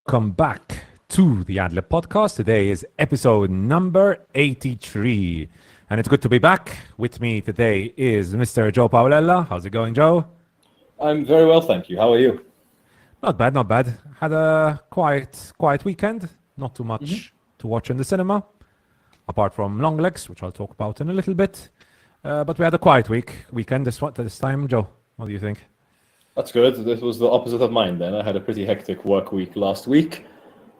welcome back to the Ad Lib Podcast. Today is episode number 83, and it's good to be back. With me today is Mr. Joe Paolella. How's it going, Joe? I'm very well, thank you. How are you? Not bad, not bad. Had a quiet weekend. Not too much to watch in the cinema, apart from Longlegs, which I'll talk about in a little bit. But we had a quiet weekend this time. Joe, what do you think? That's good. This was the opposite of mine then. I had a pretty hectic work week last week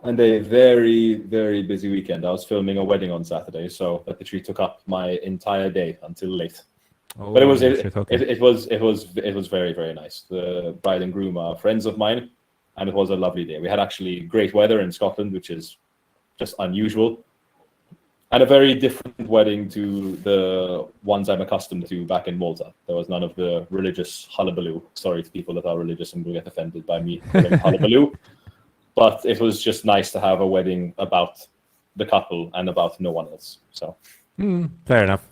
and a very, very busy weekend. I was filming a wedding on Saturday, so that literally took up my entire day until late. Oh, but it was very, very nice. The bride and groom are friends of mine, and it was a lovely day. We had actually great weather in Scotland, which is just unusual. And a very different wedding to the ones I'm accustomed to back in Malta. There was none of the religious hullabaloo. Sorry to people that are religious and will get offended by me calling it hullabaloo. But it was just nice to have a wedding about the couple and about no one else. So fair enough.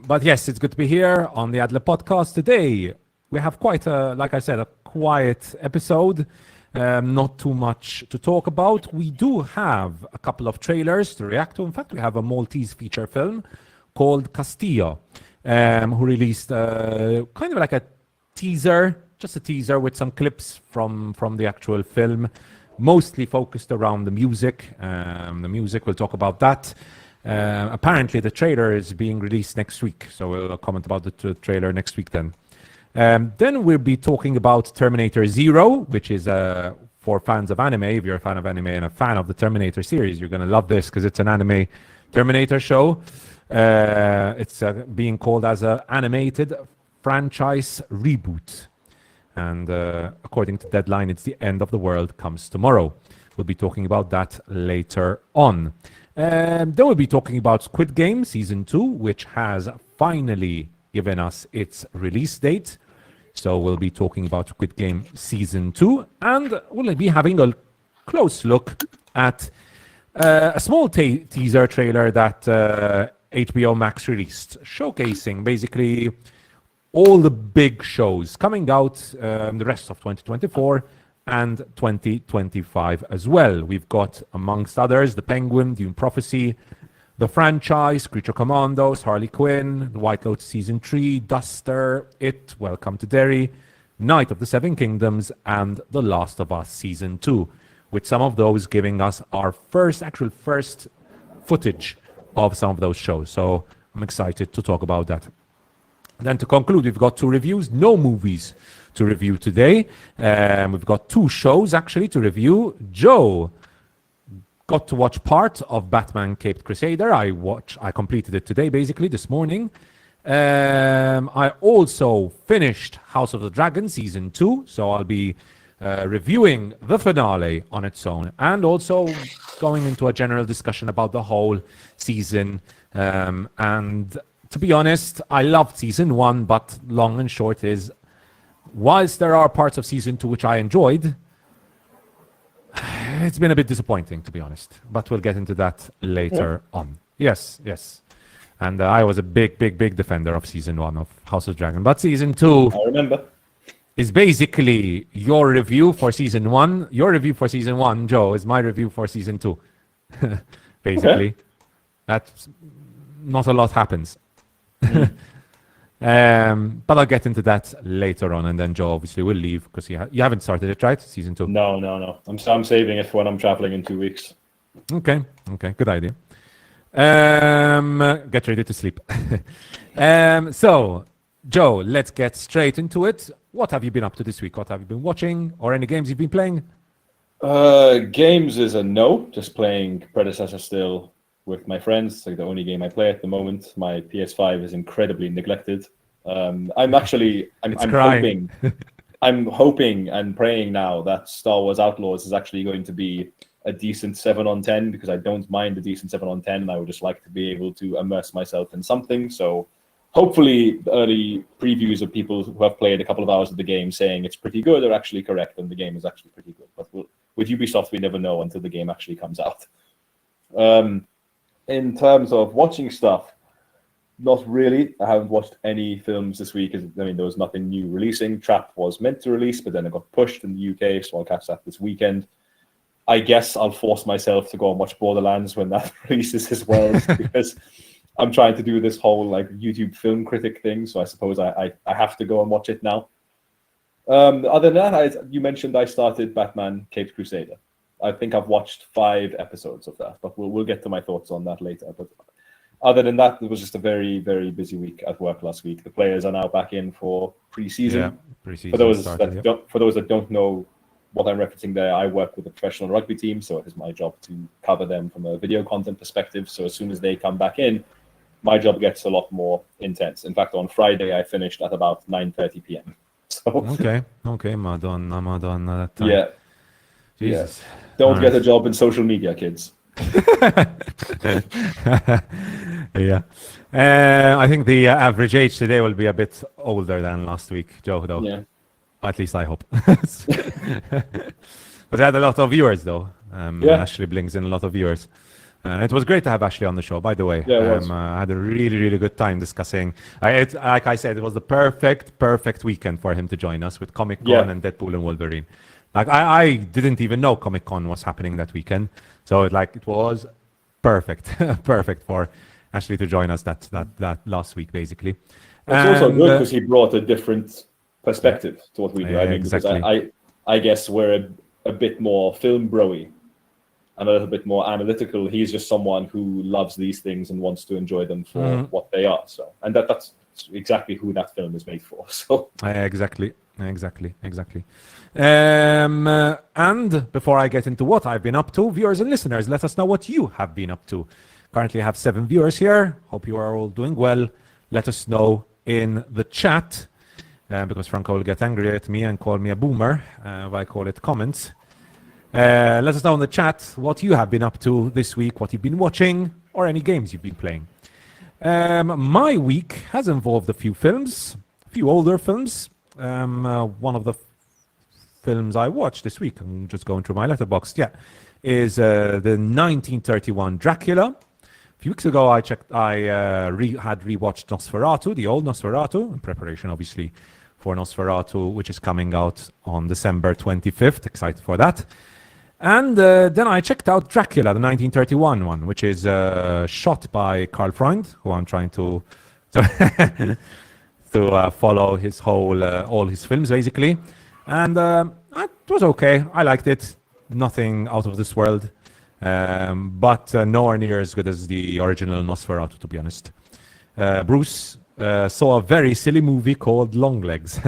But yes, it's good to be here on the Ad Lib Podcast. Today, we have quite like I said, a quiet episode. Not too much to talk about. We do have a couple of trailers to react to. In fact, we have a Maltese feature film called Castillo, who released kind of like a teaser, just a teaser with some clips from the actual film, mostly focused around the music. We'll talk about that. Apparently, the trailer is being released next week, so we'll comment about the trailer next week then. Then we'll be talking about Terminator Zero, which is for fans of anime. If you're a fan of anime and a fan of the Terminator series, you're going to love this because it's an anime Terminator show. It's being called as an animated franchise reboot. And according to Deadline, it's the end of the world comes tomorrow. We'll be talking about that later on. Then we'll be talking about Squid Game Season 2, which has finally given us its release date. So we'll be talking about Squid Game Season 2, and we'll be having a close look at a small teaser trailer that HBO Max released, showcasing basically all the big shows coming out the rest of 2024 and 2025 as well. We've got, amongst others, The Penguin, Dune Prophecy, The Franchise, Creature Commandos, Harley Quinn, The White Lotus Season 3, Duster, It, Welcome to Derry, Night of the Seven Kingdoms, and The Last of Us Season 2, with some of those giving us our first footage of some of those shows. So I'm excited to talk about that. Then to conclude, we've got two reviews, no movies to review today. We've got two shows actually to review. Joe got to watch part of Batman Caped Crusader. I completed it today, basically, this morning. I also finished House of the Dragon Season 2, so I'll be reviewing the finale on its own, and also going into a general discussion about the whole season. And to be honest, I loved Season 1, but long and short is, whilst there are parts of Season 2 which I enjoyed, it's been a bit disappointing, to be honest, but we'll get into that later on. Yes. And I was a big defender of Season 1 of House of Dragon. But Season 2 I remember. Is basically your review for Season 1. Your review for Season 1, Joe, is my review for Season 2. Basically. Okay. That's not a lot happens. But I'll get into that later on, and then Joe obviously will leave because you haven't started it, right? Season 2. No. I'm saving it for when I'm traveling in 2 weeks. Okay, good idea. Get ready to sleep. So, Joe, let's get straight into it. What have you been up to this week? What have you been watching, or any games you've been playing? Games is a no. Just playing Predecessor still with my friends. It's like the only game I play at the moment. My PS5 is incredibly neglected. I'm hoping and praying now that Star Wars Outlaws is actually going to be a decent 7 on 10, because I don't mind a decent 7 on 10, and I would just like to be able to immerse myself in something. So hopefully the early previews of people who have played a couple of hours of the game saying it's pretty good are actually correct, and the game is actually pretty good. But with Ubisoft, we never know until the game actually comes out. In terms of watching stuff, Not really. I haven't watched any films this week. I mean, there was nothing new releasing. Trap was meant to release, but then it got pushed in the UK, so I'll catch that this weekend. I guess I'll force myself to go and watch Borderlands when that releases as well, because I'm trying to do this whole like YouTube film critic thing. So I suppose I have to go and watch it now. Other than that, you mentioned I started Batman Caped Crusader. I think I've watched 5 episodes of that, but we'll get to my thoughts on that later. But other than that, it was just a very, very busy week at work last week. The players are now back in for pre-season. Yeah, pre-season For those started, for those that don't know what I'm referencing there, I work with a professional rugby team, so it is my job to cover them from a video content perspective. So as soon as they come back in, my job gets a lot more intense. In fact, on Friday, I finished at about 9:30 p.m. So okay, Madonna that time. yeah, Jesus. yeah. Don't All get right. a job in social media, kids. Yeah. I think the average age today will be a bit older than last week, Joe, though. Yeah, At least I hope. But I had a lot of viewers, though. Yeah. Ashley brings in a lot of viewers. It was great to have Ashley on the show, by the way. Yeah, it was. I had a really, really good time discussing. Like I said, it was the perfect weekend for him to join us with Comic Con Yeah. and Deadpool and Wolverine. Like I didn't even know Comic Con was happening that weekend, so it was perfect, perfect for Ashley to join us that last week, basically. It's also And, good because he brought a different perspective to what we do. Yeah, I mean, because exactly. I guess we're a bit more film bro-y and a little bit more analytical. He's just someone who loves these things and wants to enjoy them for what they are. So, and that's exactly who that film is made for. So, Exactly. And before I get into what I've been up to, viewers and listeners, let us know what you have been up to. Currently, I have 7 viewers here. Hope you are all doing well. Let us know in the chat, because Franco will get angry at me and call me a boomer if I call it comments. Let us know in the chat what you have been up to this week, what you've been watching, or any games you've been playing. My week has involved a few films, a few older films. One of the films I watched this week, I'm just going through my letterbox, is the 1931 Dracula. A few weeks ago, I had rewatched Nosferatu, the old Nosferatu, in preparation, obviously, for Nosferatu, which is coming out on December 25th. Excited for that. And then I checked out Dracula, the 1931 one, which is shot by Karl Freund, who I'm trying to follow his whole all his films basically, and it was okay. I liked it. Nothing out of this world, but nowhere near as good as the original Nosferatu, to be honest. Bruce saw a very silly movie called Longlegs.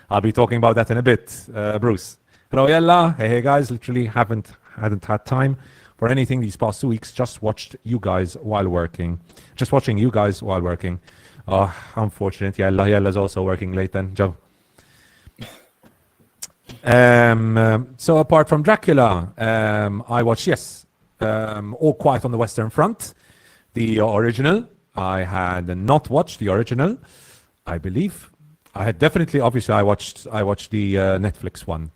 I'll be talking about that in a bit. Bruce. Hello, Yella. Hey guys. Literally hadn't had time for anything these past 2 weeks. Just watched you guys while working. Just watching you guys while working. Oh, unfortunate. Yella's also working late then, Joe. So apart from Dracula, I watched, All Quiet on the Western Front, the original. I had not watched the original, I believe. I had definitely, obviously, I watched the Netflix one,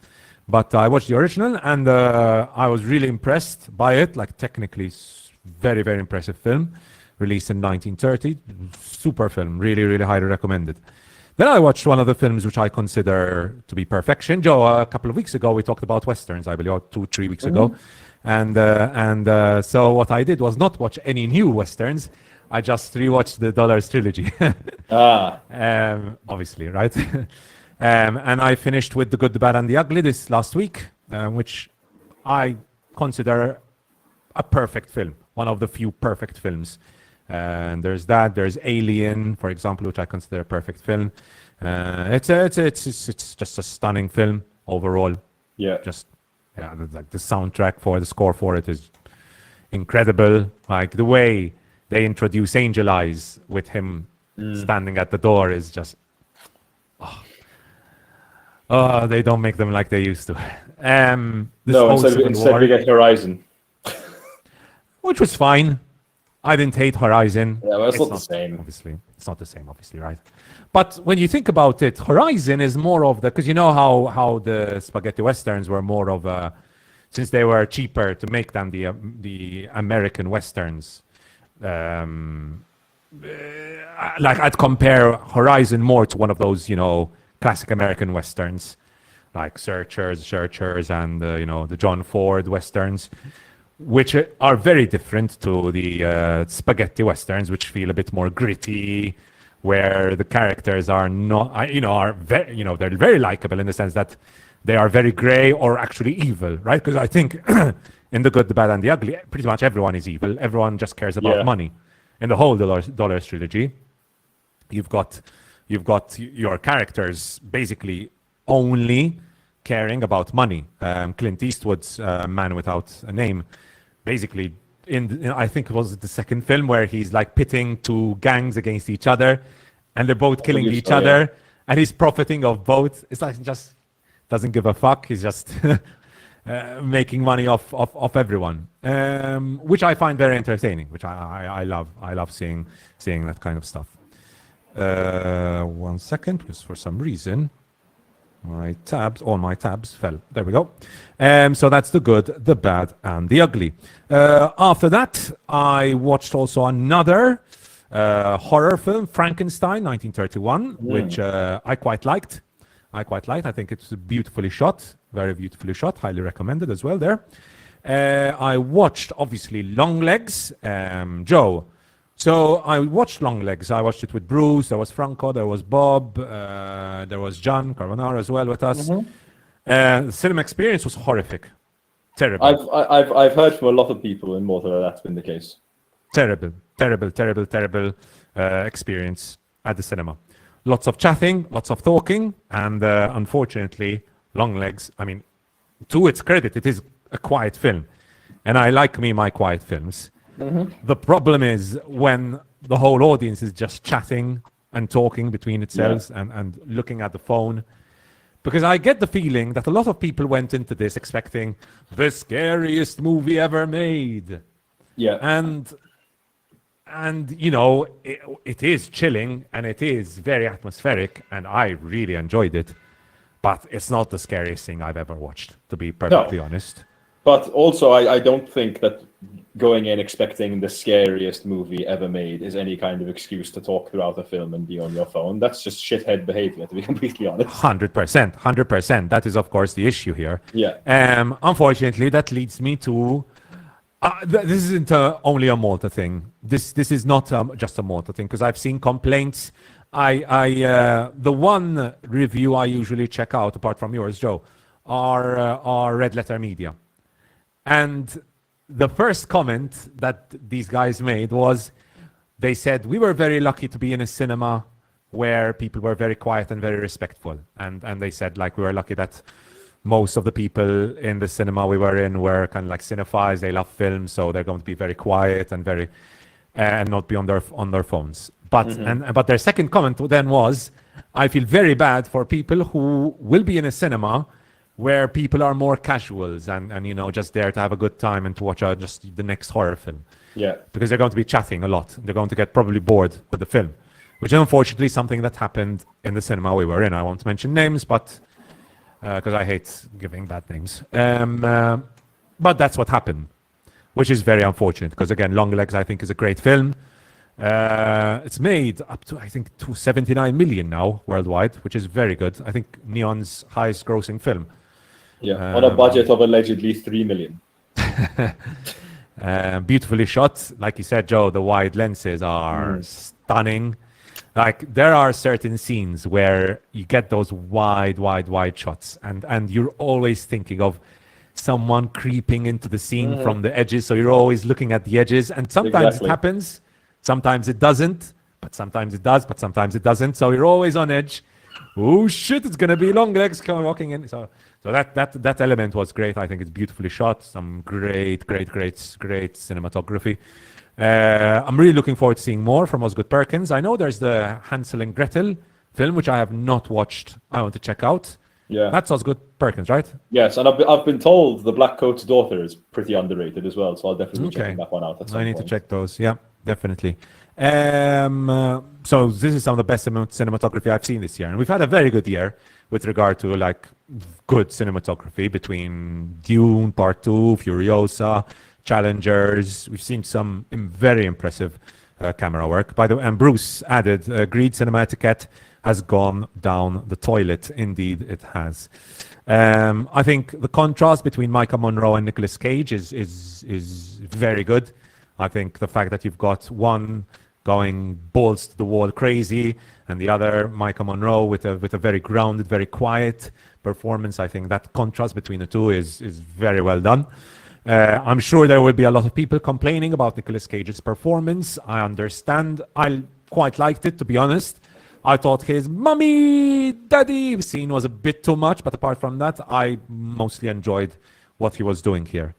but I watched the original, and I was really impressed by it. Like technically, very, very impressive film. Released in 1930, super film, really, really highly recommended. Then I watched one of the films which I consider to be perfection. Joe, a couple of weeks ago we talked about westerns, I believe, or 2-3 weeks ago, and so what I did was not watch any new westerns. I just rewatched the Dollars trilogy. Obviously, right? And I finished with The Good, the Bad, and the Ugly this last week, which I consider a perfect film, one of the few perfect films. And there's Alien, for example, which I consider a perfect film. It's just a stunning film overall. yeah. Like the soundtrack for the score for it is incredible. Like the way they introduce Angel Eyes with him standing at the door is just they don't make them like they used to. Instead we get Horizon. Which was fine. I didn't hate Horizon. Yeah, well, it's not the same. Obviously, it's not the same, obviously, right? But when you think about it, Horizon is more of the, because you know how the spaghetti westerns were more of a, since they were cheaper to make than the American westerns. like I'd compare Horizon more to one of those, classic American westerns, like Searchers, and the John Ford westerns, which are very different to the spaghetti westerns, which feel a bit more gritty, where the characters are not, are very, they're very likable in the sense that they are very gray or actually evil, right? Because I think in The Good, the Bad, and the Ugly, pretty much everyone is evil. Everyone just cares about money. In the whole Dollars trilogy, you've got your characters basically only caring about money. Clint Eastwood's Man Without a Name, basically, I think it was the second film where he's like pitting two gangs against each other, and they're both killing each other, and he's profiting of both. It's like just doesn't give a fuck. He's just making money off everyone, which I find very entertaining. Which I love. I love seeing that kind of stuff. 1 second, because for some reason all my tabs fell. There we go. So that's The Good, the Bad, and the Ugly. After that, I watched also another horror film, Frankenstein, 1931, which I quite liked. I think it's beautifully shot, very beautifully shot. Highly recommended as well there. I watched, obviously, Longlegs. Joe. So I watched Longlegs. I watched it with Bruce. There was Franco. There was Bob. There was John Carbonara as well with us. The cinema experience was horrific. Terrible. I've heard from a lot of in Malta that that's been the case. Terrible experience at the cinema. Lots of chatting, lots of talking, and unfortunately, Longlegs, I mean, to its credit, it is a quiet film. And I like my quiet films. The problem is when the whole audience is just chatting and talking between itself and looking at the phone. Because I get the feeling that a lot of people went into this expecting the scariest movie ever made. Yeah. And it is chilling and it is very atmospheric, and I really enjoyed it. But it's not the scariest thing I've ever watched, to be perfectly honest. But also, I don't think that going in expecting the scariest movie ever made is any kind of excuse to talk throughout the film and be on your phone. That's just shithead behavior, to be completely honest. 100%. That is, of course, the issue here. Yeah. Unfortunately, that leads me to... this isn't only a Malta thing. This is not just a Malta thing, because I've seen complaints. The one review I usually check out, apart from yours, Joe, are Red Letter Media. And the first comment that these guys made was, they said, we were very lucky to be in a cinema where people were very quiet and very respectful. And they said, like, we were lucky that most of the people in the cinema we were in were kind of like cinephiles. They love films, so they're going to be very quiet and very and not be on their phones. But but their second comment then was, I feel very bad for people who will be in a cinema where people are more casuals and just there to have a good time and to watch just the next horror film. Yeah. Because they're going to be chatting a lot. They're going to get probably bored with the film, which is unfortunately something that happened in the cinema we were in. I won't mention names, but because I hate giving bad names. But that's what happened, which is very unfortunate because, again, Longlegs, I think, is a great film. It's made up to, I think, 279 million now worldwide, which is very good. I think Neon's highest grossing film. Yeah, on a budget of allegedly 3 million. Beautifully shot. Like you said, Joe, the wide lenses are stunning. Like, there are certain scenes where you get those wide shots, and you're always thinking of someone creeping into the scene from the edges. So you're always looking at the edges, and sometimes it happens, sometimes it doesn't, but sometimes it does, but sometimes it doesn't. So you're always on edge. Oh shit, it's gonna be Longlegs walking in. So that element was great. I think it's beautifully shot. Some great cinematography. I'm really looking forward to seeing more from Osgood Perkins. I know there's the Hansel and Gretel film, which I have not watched. I want to check out. Yeah, that's Osgood Perkins, right? Yes, and I've been told The Black Coat's Daughter is pretty underrated as well. So I'll definitely be checking that one out. I need to check those. Yeah, definitely. So this is some of the best cinematography I've seen this year, and we've had a very good year with regard to like good cinematography between Dune Part 2, Furiosa, Challengers. We've seen some very impressive camera work. By the way, and Bruce added, agreed, cinema etiquette has gone down the toilet. Indeed, it has. I think the contrast between Micah Monroe and Nicolas Cage is very good. I think the fact that you've got one going balls to the wall crazy, and the other, Micah Monroe, with a very grounded, very quiet performance. I think that contrast between the two is very well done. I'm sure there will be a lot of people complaining about Nicolas Cage's performance. I understand. I quite liked it, to be honest. I thought his mummy, daddy scene was a bit too much, but apart from that, I mostly enjoyed what he was doing here.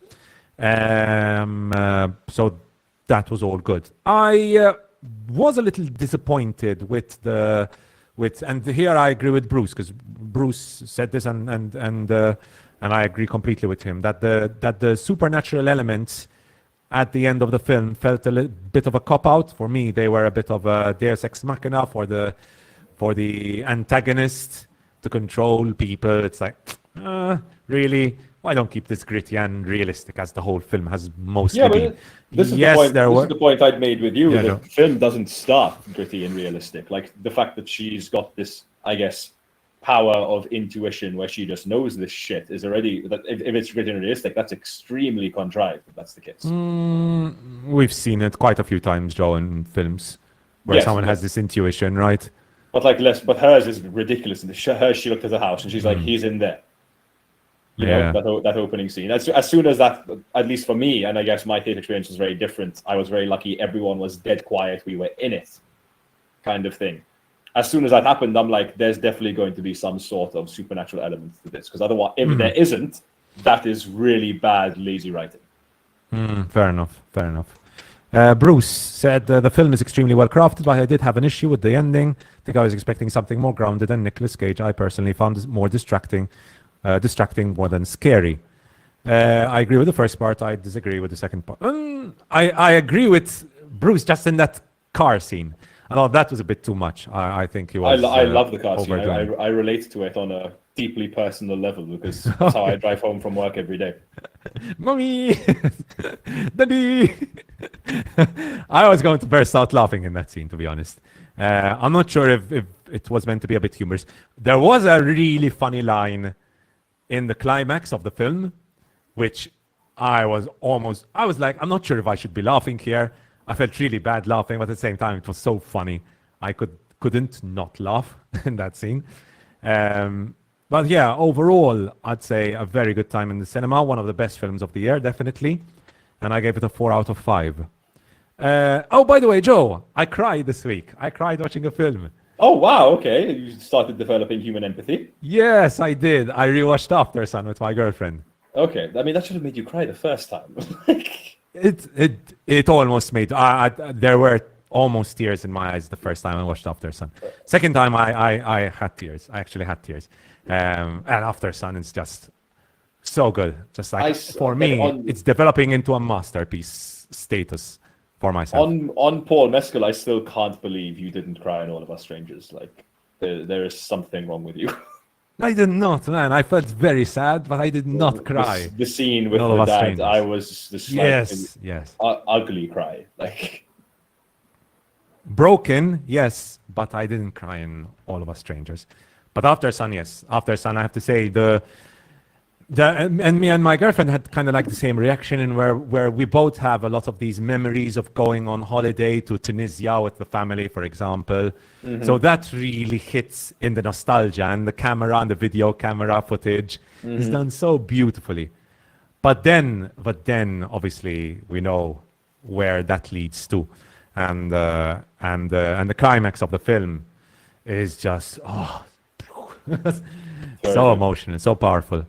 So that was all good. I was a little disappointed and here I agree with Bruce, because Bruce said this and I agree completely with him that the supernatural elements at the end of the film felt a little bit of a cop-out. For me, they were a bit of a Deus Ex Machina for the antagonist to control people. It's like, really? Why don't keep this gritty and realistic as the whole film has mostly been? This is the point I'd made with you. The film doesn't start gritty and realistic. Like the fact that she's got this, I guess, power of intuition where she just knows this shit is already, that if it's gritty and realistic, that's extremely contrived, if that's the case. We've seen it quite a few times, Joe, in films where someone has this intuition, right? But hers is ridiculous. Hers, she looked at the house and she's like, he's in there. You know, that opening scene. As soon as that, at least for me, and I guess my theatre experience was very different. I was very lucky. Everyone was dead quiet. We were in it, kind of thing. As soon as that happened, I'm like, there's definitely going to be some sort of supernatural element to this. Because otherwise, if there isn't, that is really bad, lazy writing. Fair enough. Bruce said the film is extremely well crafted, but I did have an issue with the ending. I think I was expecting something more grounded than Nicolas Cage. I personally found it more distracting more than scary. I agree with the first part. I disagree with the second part. I agree with Bruce just in that car scene. I thought that was a bit too much. I think he was. I love the car scene. I relate to it on a deeply personal level because that's how I drive home from work every day. Mommy, Daddy. I was going to burst out laughing in that scene, to be honest. I'm not sure if it was meant to be a bit humorous. There was a really funny line in the climax of the film, which I was like, I'm not sure if I should be laughing here. I felt really bad laughing, but at the same time, it was so funny. I couldn't not laugh in that scene. But yeah, overall, I'd say a very good time in the cinema. One of the best films of the year, definitely. And I gave it a 4 out of 5. By the way, Joe, I cried this week. I cried watching a film. Oh, wow. Okay. You started developing human empathy. Yes, I did. I rewatched After Sun with my girlfriend. Okay. I mean, that should have made you cry the first time. It almost made. There were almost tears in my eyes the first time I watched After Sun. Second time, I had tears. I actually had tears. And After Sun is just so good. Just like for me, it's developing into a masterpiece status for myself. On Paul Mescal, I still can't believe you didn't cry in All of Us Strangers. Like there is something wrong with you. I did not, man. I felt very sad, but I did not cry. The scene with the dad, strangers. I was just yes, ugly cry, like broken, yes, but I didn't cry in All of Us Strangers. But After Sun, yes, After Sun, I have to say and me and my girlfriend had kind of like the same reaction, in where we both have a lot of these memories of going on holiday to Tunisia with the family, for example. So that really hits in the nostalgia, and the camera and the video camera footage is done so beautifully. But then obviously we know where that leads to, and the climax of the film is just so emotional, so powerful.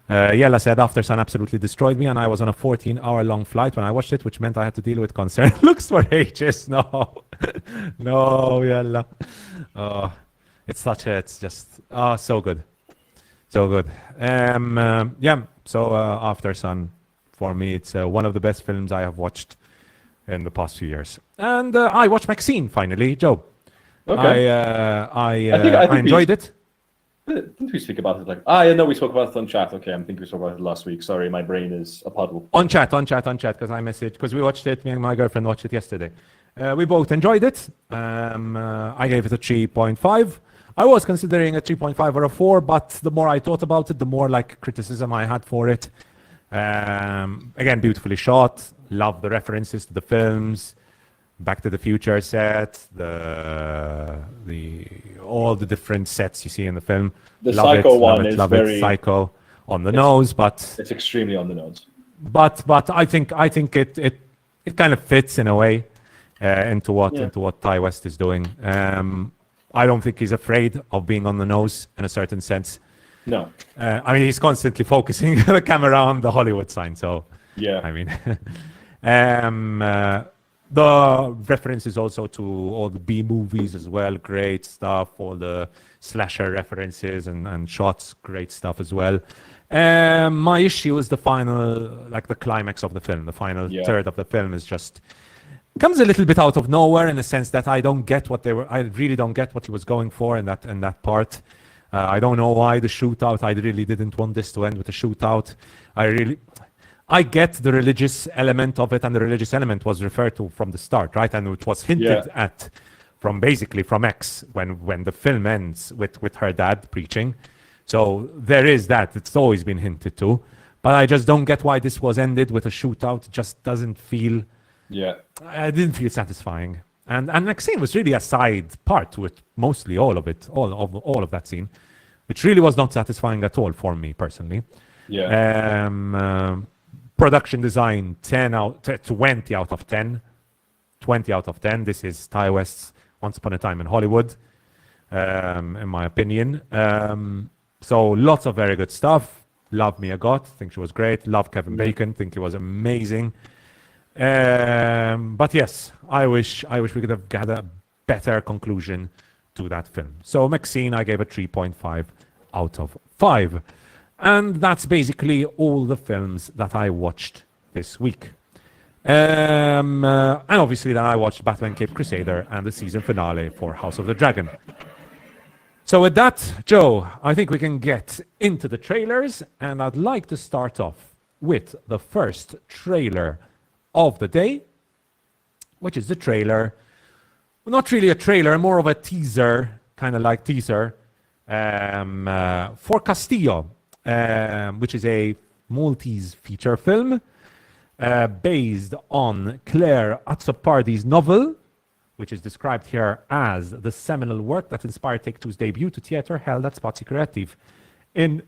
Yella said, After Sun absolutely destroyed me, and I was on a 14-hour-long flight when I watched it, which meant I had to deal with concerned looks for ages. No, Yella. It's just so good. So good. So After Sun, for me, it's one of the best films I have watched in the past few years. And I watched Maxine, finally, Joe. Okay. I enjoyed it. Didn't we speak about it? I know we spoke about it on chat. Okay, I think we spoke about it last week. Sorry, my brain is a puddle. On chat, because I messaged, because we watched it, me and my girlfriend watched it yesterday. We both enjoyed it. I gave it a 3.5. I was considering a 3.5 or a 4, but the more I thought about it, the more like criticism I had for it. Again, beautifully shot. Love the references to the films. Back to the Future set, all the different sets you see in the film. The love Psycho it, one love it, is love very it. Psycho on the nose, but it's extremely on the nose. but I think it kind of fits in a way into what Ty West is doing. I don't think he's afraid of being on the nose in a certain sense. No. I mean, he's constantly focusing the camera on the Hollywood sign. So Yeah. I mean, the references also to all the B movies as well. Great stuff. All the slasher references and shots. Great stuff as well. My issue is the final, like the climax of the film. The final third of the film is just comes a little bit out of nowhere in the sense that I don't get what they were. I really don't get what he was going for in that part. I don't know why the shootout. I really didn't want this to end with a shootout. I get the religious element of it, and the religious element was referred to from the start, right? And it was hinted at from X when the film ends with her dad preaching. So there is that. It's always been hinted to. But I just don't get why this was ended with a shootout. It just doesn't feel... Yeah. I didn't feel satisfying. And next scene was really a side part to it, mostly all of it, all of that scene, which really was not satisfying at all for me personally. Yeah. Production design 20 out of 10. 20 out of 10. This is Ty West's Once Upon a Time in Hollywood, in my opinion. So lots of very good stuff. Love Mia Goth, think she was great. Love Kevin Bacon, think he was amazing. But yes, I wish we could have had a better conclusion to that film. So Maxine, I gave a 3.5 out of 5. And that's basically all the films that I watched this week. And obviously then I watched Batman Cape Crusader and the season finale for House of the Dragon. So with that, Joe, I think we can get into the trailers, and I'd like to start off with the first trailer of the day, which is the trailer, not really a trailer, more of a teaser, kind of like teaser, for Castillo, which is a Maltese feature film based on Claire Azzopardi's novel, which is described here as the seminal work that inspired Take-Two's debut to theatre held at Spazio Creative in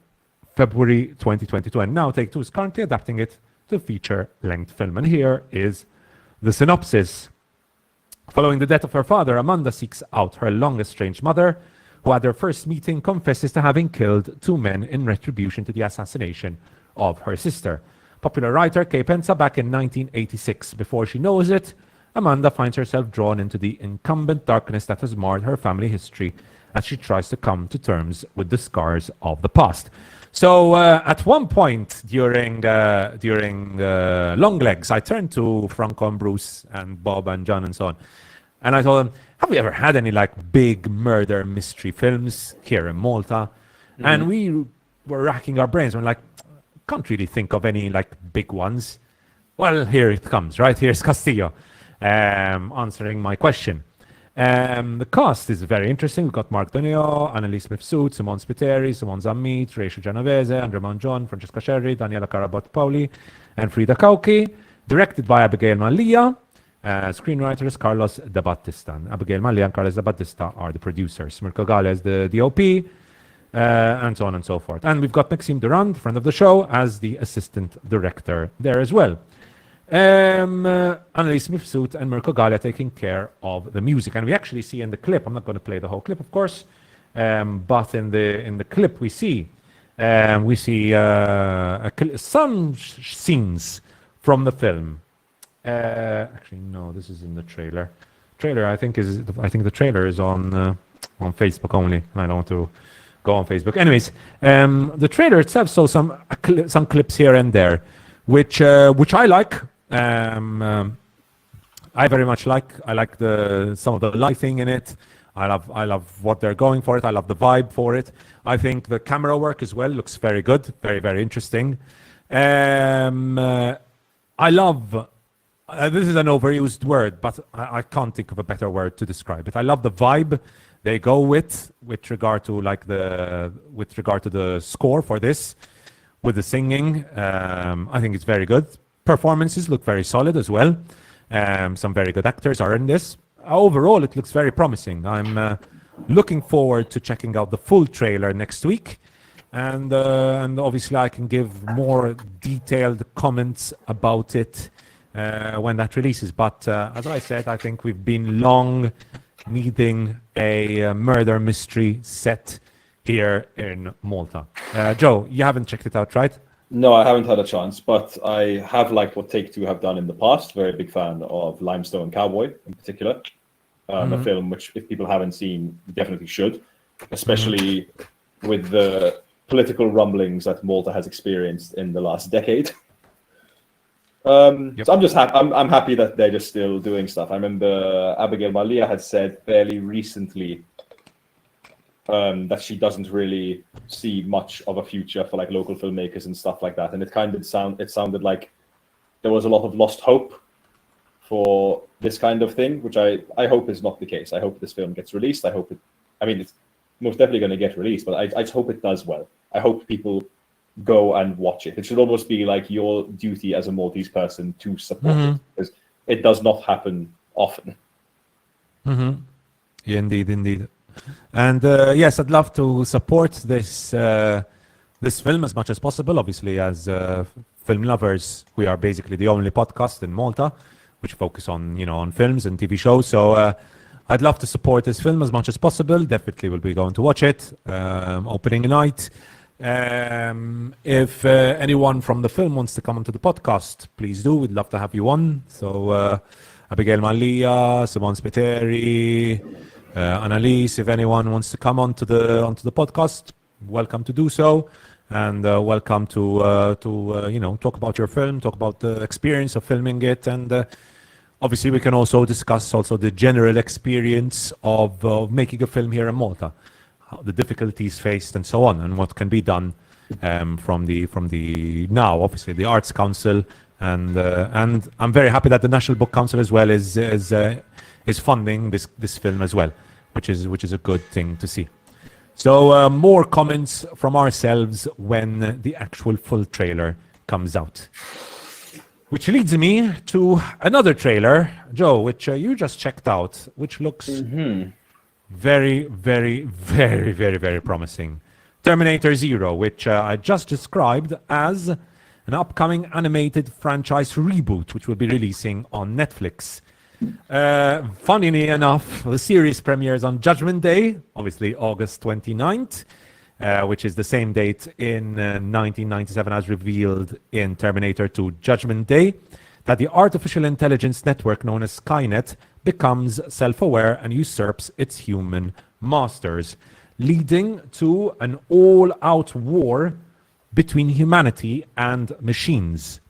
February 2022. And now Take-Two is currently adapting it to feature-length film. And here is the synopsis. Following the death of her father, Amanda seeks out her long-estranged mother, who at their first meeting confesses to having killed 2 men in retribution to the assassination of her sister. Popular writer Kay Pensa back in 1986. Before she knows it, Amanda finds herself drawn into the incumbent darkness that has marred her family history as she tries to come to terms with the scars of the past. So at one point during Long Legs, I turned to Franco and Bruce and Bob and John and so on, and I told them, have we ever had any like big murder mystery films here in Malta? Mm-hmm. And we were racking our brains. We're like, can't really think of any like big ones. Well, here it comes, right? Here's Castillo answering my question. The cast is very interesting. We've got Mark Donio, Annalise Mifsud, Simone Spiteri, Simone Zammit, Rachel Genovese, Andrea Manjon, Francesca Sherry, Daniela Carabot Pauli, and Frida Kauki. Directed by Abigail Malia. Screenwriters Carlos De Battista. Abigail Malia and Carlos De Battista are the producers. Mirko Gale is the DOP, and so on and so forth. And we've got Maxime Durand, friend of the show, as the assistant director there as well. Annalise Mifsud and Mirko Gale taking care of the music. And we actually see in the clip, I'm not going to play the whole clip, of course, but in the clip we see some scenes from the film. Actually, no, this is in the trailer. I think the trailer is on Facebook only. I don't want to go on Facebook. Anyways, the trailer itself shows some clips here and there, which I like. I very much like. I like some of the lighting in it. I love what they're going for it. I love the vibe for it. I think the camera work as well looks very good, very very interesting. I love This is an overused word, but I can't think of a better word to describe it. I love the vibe they go with regard to the score for this, with the singing. I think it's very good. Performances look very solid as well. Some very good actors are in this. Overall, it looks very promising. I'm looking forward to checking out the full trailer next week. And obviously I can give more detailed comments about it when that releases. But as I said, I think we've been long needing a murder mystery set here in Malta. Joe, you haven't checked it out, right? No, I haven't had a chance, but I have liked what Take-Two have done in the past. Very big fan of Limestone Cowboy in particular. A film which, if people haven't seen, definitely should, especially with the political rumblings that Malta has experienced in the last decade. So I'm just happy. I'm happy that they're just still doing stuff. I remember Abigail Malia had said fairly recently that she doesn't really see much of a future for like local filmmakers and stuff like that. And it sounded like there was a lot of lost hope for this kind of thing, which I hope is not the case. I hope this film gets released. It's most definitely going to get released, but I just hope it does well. I hope people go and watch it. It should almost be like your duty as a Maltese person to support it, because it does not happen often. Yeah, indeed. And yes, I'd love to support this film as much as possible. Obviously, as film lovers, we are basically the only podcast in Malta which focus on films and TV shows. So I'd love to support this film as much as possible. Definitely will be going to watch it opening night. If anyone from the film wants to come onto the podcast, please do. We'd love to have you on. So Abigail Malia, Simon Spiteri, Annalise, if anyone wants to come onto the podcast, welcome to do so, and welcome to talk about your film, talk about the experience of filming it, and obviously we can also discuss the general experience of making a film here in Malta, the difficulties faced and so on, and what can be done from the now obviously the Arts Council, and I'm very happy that the National Book Council as well is funding this film as well, which is a good thing to see. So more comments from ourselves when the actual full trailer comes out. Which leads me to another trailer, Joe, which you just checked out, which looks very, very, very, very, very promising. Terminator Zero, which I just described as an upcoming animated franchise reboot, which will be releasing on Netflix. Funnily enough, the series premieres on Judgment Day, obviously August 29th, which is the same date in 1997 as revealed in Terminator 2 Judgment Day, that the artificial intelligence network known as Skynet becomes self-aware and usurps its human masters, leading to an all-out war between humanity and machines.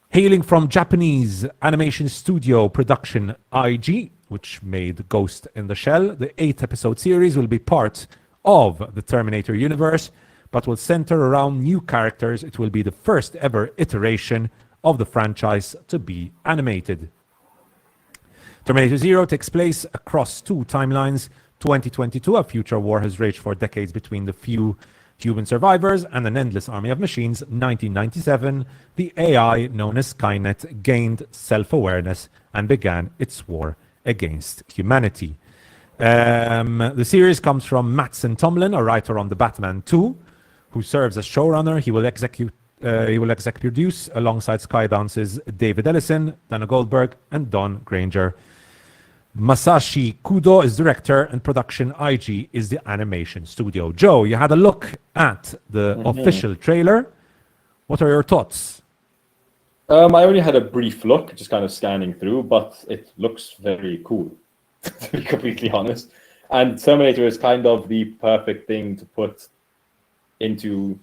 Hailing from Japanese animation studio production IG, which made Ghost in the Shell, the 8-episode series will be part of the Terminator universe, but will center around new characters. It will be the first ever iteration of the franchise to be animated. Terminator Zero takes place across two timelines. 2022, a future war has raged for decades between the few human survivors and an endless army of machines. 1997, the AI known as Skynet gained self-awareness and began its war against humanity. The series comes from Mattson Tomlin, a writer on the Batman 2, who serves as showrunner. He will execute produce alongside Skydance's David Ellison, Dana Goldberg, and Don Granger. Masashi Kudo is director, and production IG is the animation studio. Joe, you had a look at the official trailer. What are your thoughts? I only had a brief look, just kind of scanning through, but it looks very cool, to be completely honest. And Terminator is kind of the perfect thing to put into,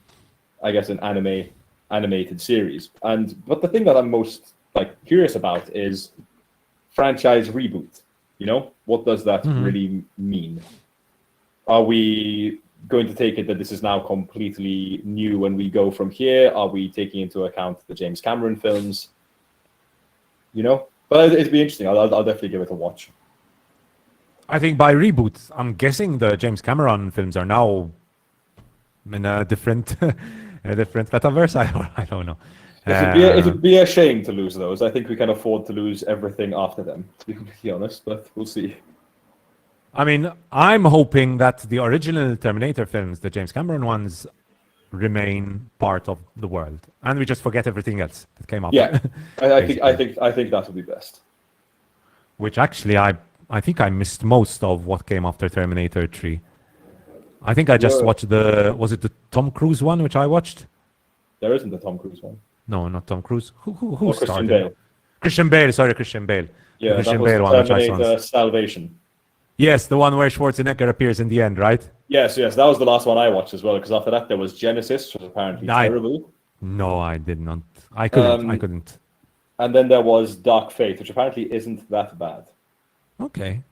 I guess, an animated series. But the thing that I'm most curious about is franchise reboot. What does that really mean? Are we going to take it that this is now completely new and we go from here? Are we taking into account the James Cameron films? you know. But it'd be interesting. I'll definitely give it a watch. I think by reboot, I'm guessing the James Cameron films are now in a different, a different metaverse. I don't know. It would be a shame to lose those. I think we can afford to lose everything after them, to be completely honest, but we'll see. I mean, I'm hoping that the original Terminator films, the James Cameron ones, remain part of the world, and we just forget everything else that came after. Yeah, I think that would be best. Which actually, I think I missed most of what came after Terminator 3. I think I just watched was it the Tom Cruise one, which I watched? There isn't a Tom Cruise one. No, not Tom Cruise. Who Christian started? Bale. Christian Bale. Sorry, Christian Bale. Yeah, Christian that was Bale one, which I Terminator saw. Salvation. Yes, the one where Schwarzenegger appears in the end, right? Yes, that was the last one I watched as well, because after that there was Genesis, which was apparently terrible. No, I did not. I couldn't. And then there was Dark Fate, which apparently isn't that bad. Okay.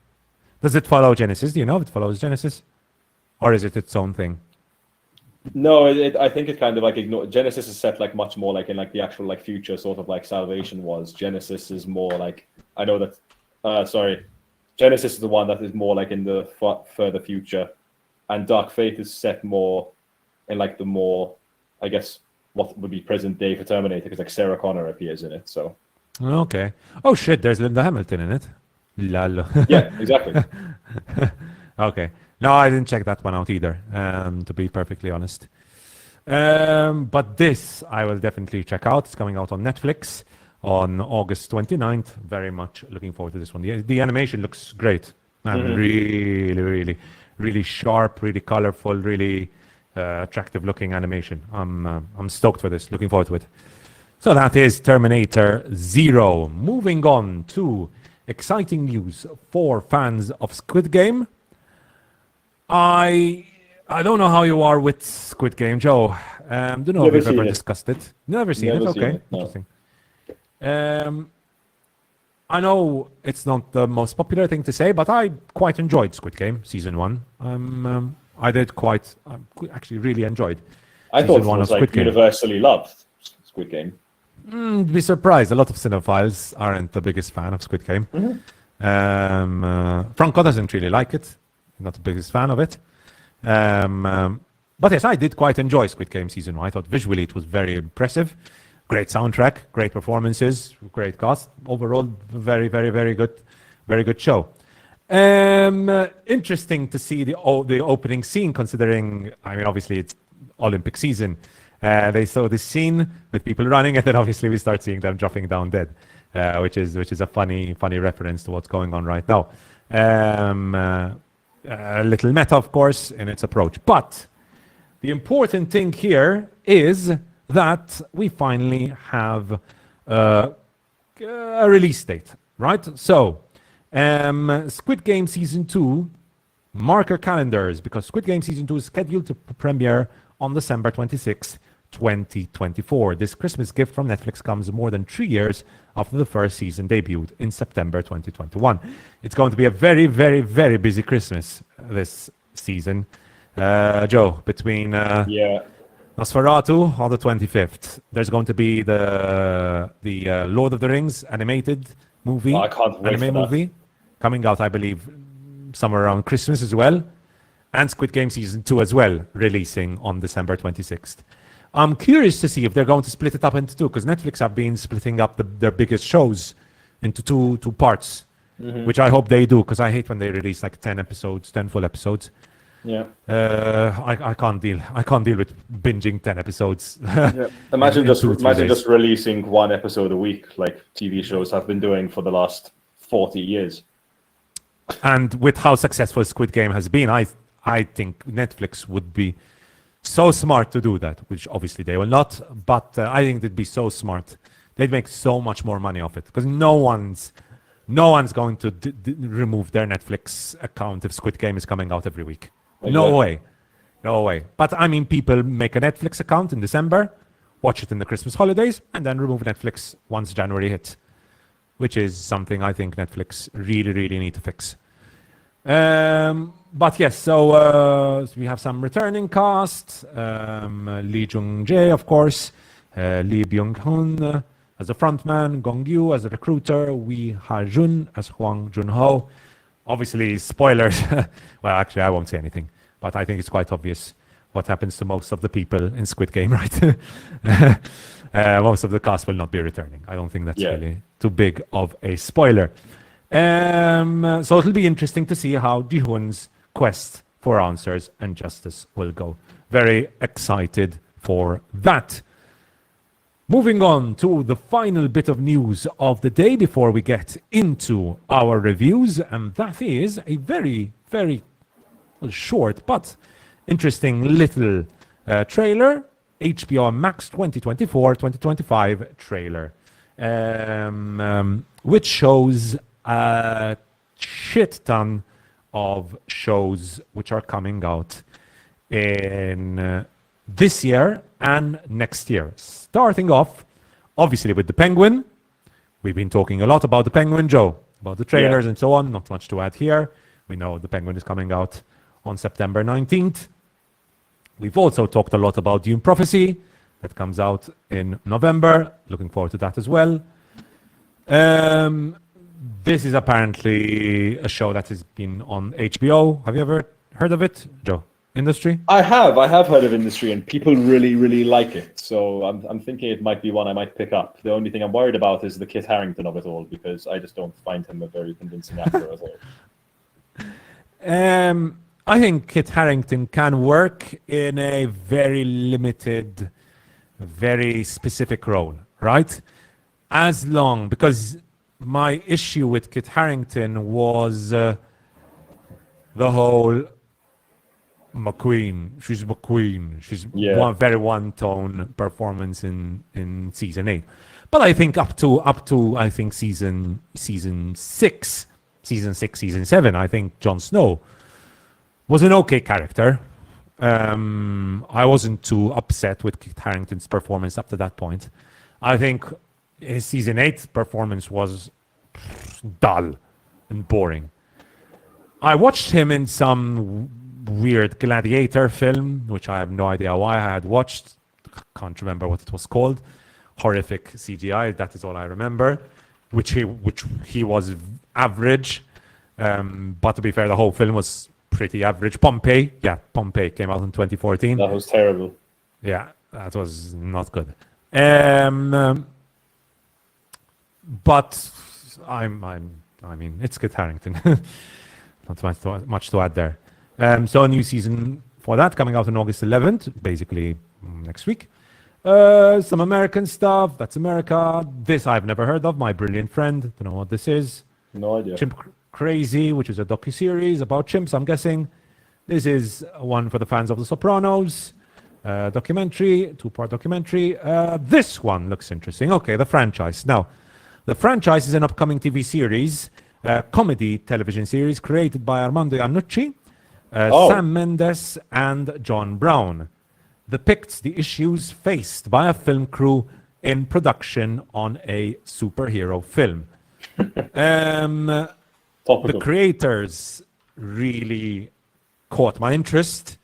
Does it follow Genesis? Do you know if it follows Genesis? Or is it its own thing? No, I think it kind of like Genesis is set like much more like in like the actual like future, sort of like Salvation was. Genesis is more like, I know that, Genesis is the one that is more like in the further future, and Dark Fate is set more in like the more, I guess, what would be present day for Terminator, because like Sarah Connor appears in it. So okay. Oh shit, there's Linda Hamilton in it. Lol. Yeah, exactly. Okay. No, I didn't check that one out either, to be perfectly honest. But this I will definitely check out. It's coming out on Netflix on August 29th. Very much looking forward to this one. The animation looks great. Really, really sharp, really colorful, really attractive looking animation. I'm stoked for this. Looking forward to it. So that is Terminator Zero. Moving on to exciting news for fans of Squid Game. I don't know how you are with Squid Game, Joe. Don't know if you've ever discussed it. Never seen it. Okay, no. Interesting. I know it's not the most popular thing to say, but I quite enjoyed Squid Game season 1. I actually really enjoyed. I thought it was like universally loved Squid Game. Be surprised. A lot of cinephiles aren't the biggest fan of Squid Game. Franco doesn't really like it. Not the biggest fan of it. But yes, I did quite enjoy Squid Game season 1. I thought visually it was very impressive. Great soundtrack, great performances, great cast. Overall, very, very, very good show. Interesting to see the opening scene, considering, I mean, obviously it's Olympic season. They saw this scene with people running, and then obviously we start seeing them dropping down dead, which is a funny reference to what's going on right now. A little meta, of course, in its approach. But the important thing here is that we finally have a release date, right? So, Squid Game Season 2, mark your calendars, because Squid Game Season 2 is scheduled to premiere on December 26th, 2024. This Christmas gift from Netflix comes more than 3 years after the first season debuted in September 2021. It's going to be a very, very, very busy Christmas this season. Joe, between Nosferatu on the 25th, there's going to be the Lord of the Rings animated movie, I can't wait for movie, coming out, I believe, somewhere around Christmas as well, and Squid Game Season 2 as well, releasing on December 26th. I'm curious to see if they're going to split it up into two, because Netflix have been splitting up their biggest shows into two parts, which I hope they do, because I hate when they release like 10 full episodes. Yeah. I can't deal with binging 10 episodes. Yeah. Imagine just releasing one episode a week, like TV shows have been doing for the last 40 years. And with how successful Squid Game has been, I think Netflix would be so smart to do that, which obviously they will not, but I think they'd be so smart. They'd make so much more money off it, because no one's going to remove their Netflix account if Squid Game is coming out every week. Exactly. No way. But I mean, people make a Netflix account in December, watch it in the Christmas holidays, and then remove Netflix once January hits, which is something I think Netflix really, really need to fix. But yes, so we have some returning cast. Lee Jung-jae, of course, Lee Byung-hun, as a frontman, Gong Yu as a recruiter, Wee Ha Jun as Huang Junho. Obviously, spoilers. Well, actually, I won't say anything, but I think it's quite obvious what happens to most of the people in Squid Game, right? Most of the cast will not be returning. I don't think that's really too big of a spoiler. So it'll be interesting to see how Ji-hoon's quest for answers and justice will go. Very excited for that. Moving on to the final bit of news of the day before we get into our reviews, and that is a very, very short but interesting little trailer, HBO and Max 2024-2025 trailer, which shows a shit ton of shows which are coming out in this year and next year. Starting off, obviously, with The Penguin. We've been talking a lot about The Penguin, Joe, about the trailers and so on. Not much to add here. We know The Penguin is coming out on September 19th. We've also talked a lot about Dune Prophecy. That comes out in November. Looking forward to that as well. This is apparently a show that has been on HBO. Have you ever heard of it, Joe? Industry? I have heard of Industry, and people really, really like it. So I'm thinking it might be one I might pick up. The only thing I'm worried about is the Kit Harington of it all, because I just don't find him a very convincing actor at all. I think Kit Harington can work in a very limited, very specific role, right? As long, because my issue with Kit Harington was the whole McQueen. She's McQueen. She's very one-tone performance in season 8. But I think up to I think season 6, season 7, I think Jon Snow was an okay character. I wasn't too upset with Kit Harington's performance up to that point. I think his season 8 performance was dull and boring. I watched him in some weird gladiator film, which I have no idea why I had watched. Can't remember what it was called. Horrific CGI, that is all I remember. Which he was average. But to be fair, the whole film was pretty average. Pompeii came out in 2014. That was terrible. Yeah, that was not good. But I mean, it's Kit Harington. Not much to add there. So a new season for that coming out on August 11th, basically next week. Some American stuff. That's America. This I've never heard of. My Brilliant Friend. Don't know what this is. No idea. Chimp Crazy, which is a docuseries about chimps, I'm guessing. This is one for the fans of The Sopranos. Documentary, 2-part documentary. This one looks interesting. Okay, the franchise. Now, the franchise is an upcoming TV series, comedy television series created by Armando Iannucci, Sam Mendes, and John Brown. Depicts the issues faced by a film crew in production on a superhero film. The creators really caught my interest.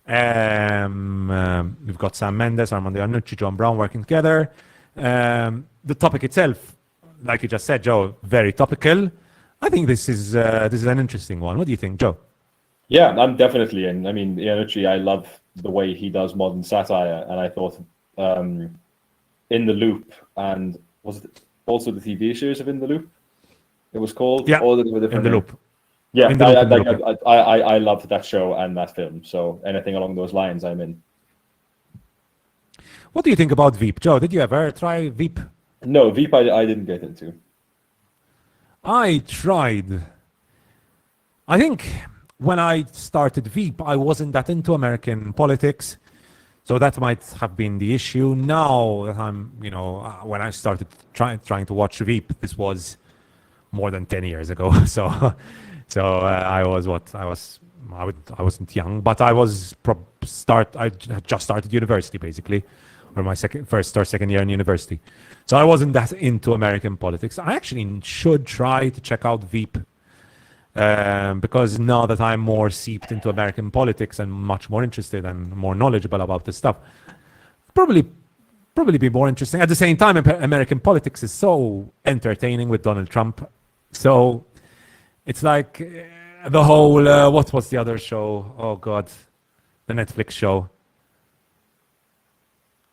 We've got Sam Mendes, Armando Iannucci, John Brown working together. The topic itself, like you just said, Joe, very topical. I think this is an interesting one. What do you think, Joe? Yeah, I'm definitely in. I mean, Iannucci, I love the way he does modern satire, and I thought In the Loop, and was it also the TV series of In the Loop? It was called? Yeah, all the In the Loop. Yeah, Loop. I loved that show and that film, so anything along those lines, I'm in. What do you think about Veep, Joe? Did you ever try Veep? No, Veep I didn't get into. I tried. I think when I started Veep, I wasn't that into American politics, so that might have been the issue. Now that I'm, when I started trying to watch Veep, this was more than 10 years ago. So I wasn't young, but I was I had just started university basically, or my first or second year in university. So I wasn't that into American politics. I actually should try to check out Veep, because now that I'm more seeped into American politics and much more interested and more knowledgeable about this stuff, probably probably be more interesting. At the same time, American politics is so entertaining with Donald Trump. So it's like the whole, what was the other show? Oh, God, the Netflix show.